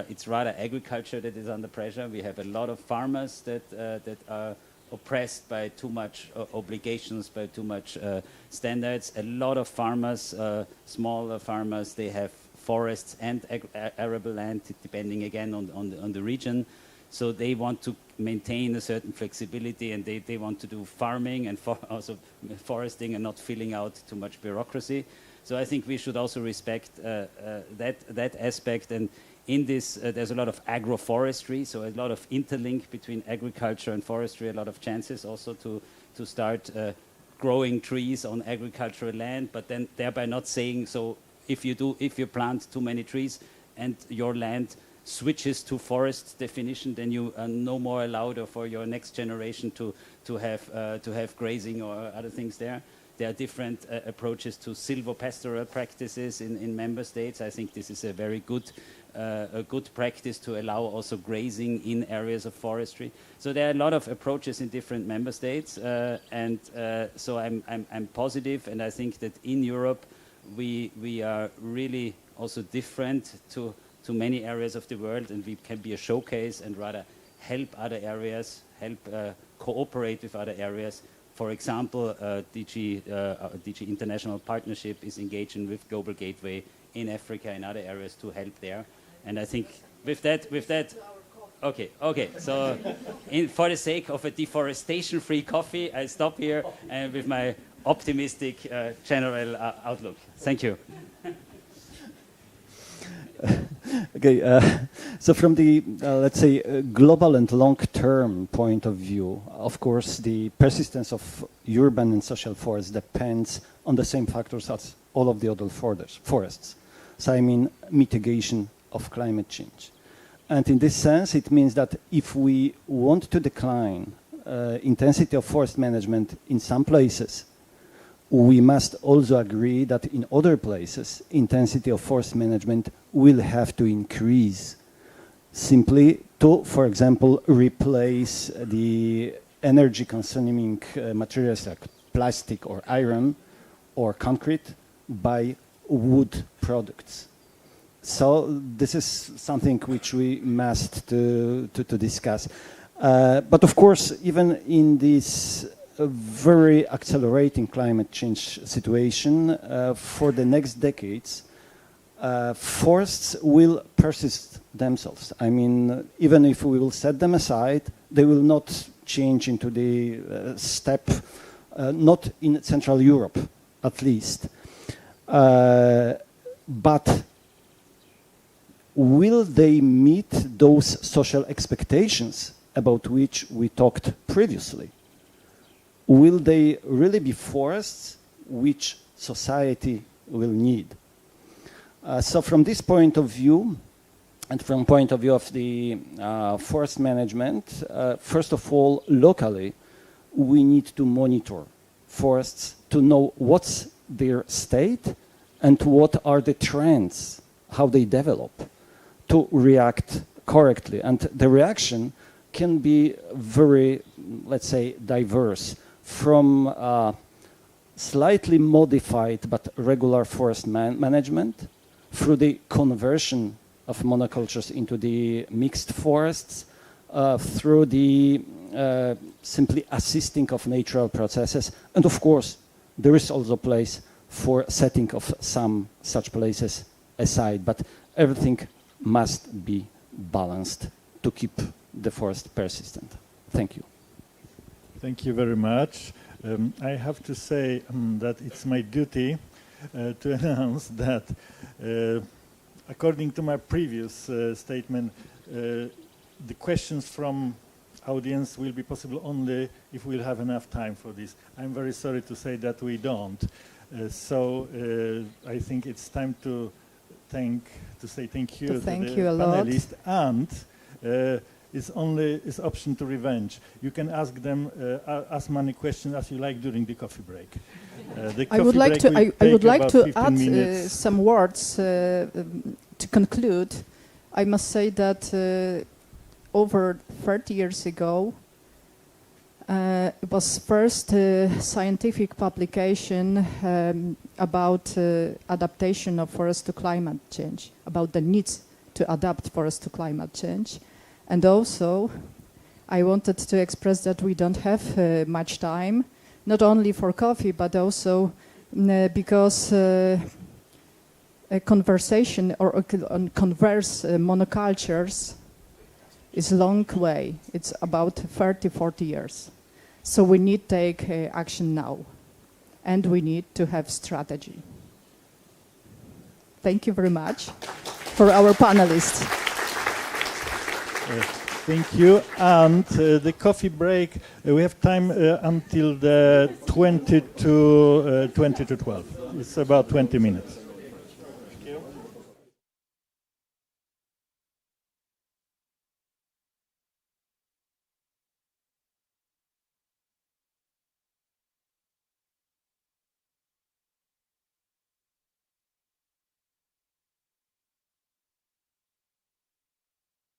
it's rather agriculture that is under pressure. We have a lot of farmers that are oppressed by too much obligations, by too much standards. A lot of farmers, smaller farmers, they have forests and arable land, depending again on the region. So they want to maintain a certain flexibility, and they want to do farming and also foresting and not filling out too much bureaucracy. So I think we should also respect that aspect. And in this, there's a lot of agroforestry, so a lot of interlink between agriculture and forestry, a lot of chances also to start growing trees on agricultural land, but then thereby not saying, so if you plant too many trees and your land switches to forest definition, then you are no more allowed for your next generation to have grazing or other things there. There are different approaches to silvopastoral practices in member states. I think this is a very good practice to allow also grazing in areas of forestry. So there are a lot of approaches in different member states, and so I'm positive, and I think that in Europe we are really also different to many areas of the world, and we can be a showcase and rather help other areas, cooperate with other areas. For example, DG International Partnership is engaging with Global Gateway in Africa and other areas to help there. And I think with that, okay. So for the sake of a deforestation-free coffee, I stop here with my optimistic general outlook. Thank you. Okay, so from the, let's say, global and long-term point of view, of course, the persistence of urban and social forests depends on the same factors as all of the other forests. So I mean mitigation of climate change. And in this sense, it means that if we want to decline intensity of forest management in some places, we must also agree that in other places, intensity of forest management will have to increase simply to, for example, replace the energy-consuming materials like plastic or iron or concrete by wood products. So this is something which we must to discuss. But of course, even in this very accelerating climate change situation, for the next decades, forests will persist themselves. I mean, even if we will set them aside, they will not change into the step, not in Central Europe, at least. But will they meet those social expectations about which we talked previously? Will they really be forests which society will need? So from this point of view, and from point of view of the forest management, first of all, locally, we need to monitor forests to know what's their state and what are the trends, how they develop, to react correctly. And the reaction can be very, let's say, diverse, from slightly modified but regular forest management, through the conversion of monocultures into the mixed forests, through the simply assisting of natural processes. And of course, there is also place for setting of some such places aside, but everything must be balanced to keep the forest persistent. Thank you. Thank you very much. I have to say that it's my duty to announce that according to my previous statement, the questions from audience will be possible only if we'll have enough time for this. I'm very sorry to say that we don't. So I think it's time to say thank you to the panelists, and it's option to revenge. You can ask them as many questions as you like during the coffee break. I would like to add some words to conclude. I must say that over 30 years ago, it was first scientific publication about adaptation of forest to climate change, about the needs to adapt forest to climate change. And also, I wanted to express that we don't have much time, not only for coffee, but also because a conversation or converse monocultures is a long way. It's about 30, 40 years. So we need to take action now, and we need to have strategy. Thank you very much for our panelists. Thank you. And the coffee break, we have time until the 20 to 12. It's about 20 minutes.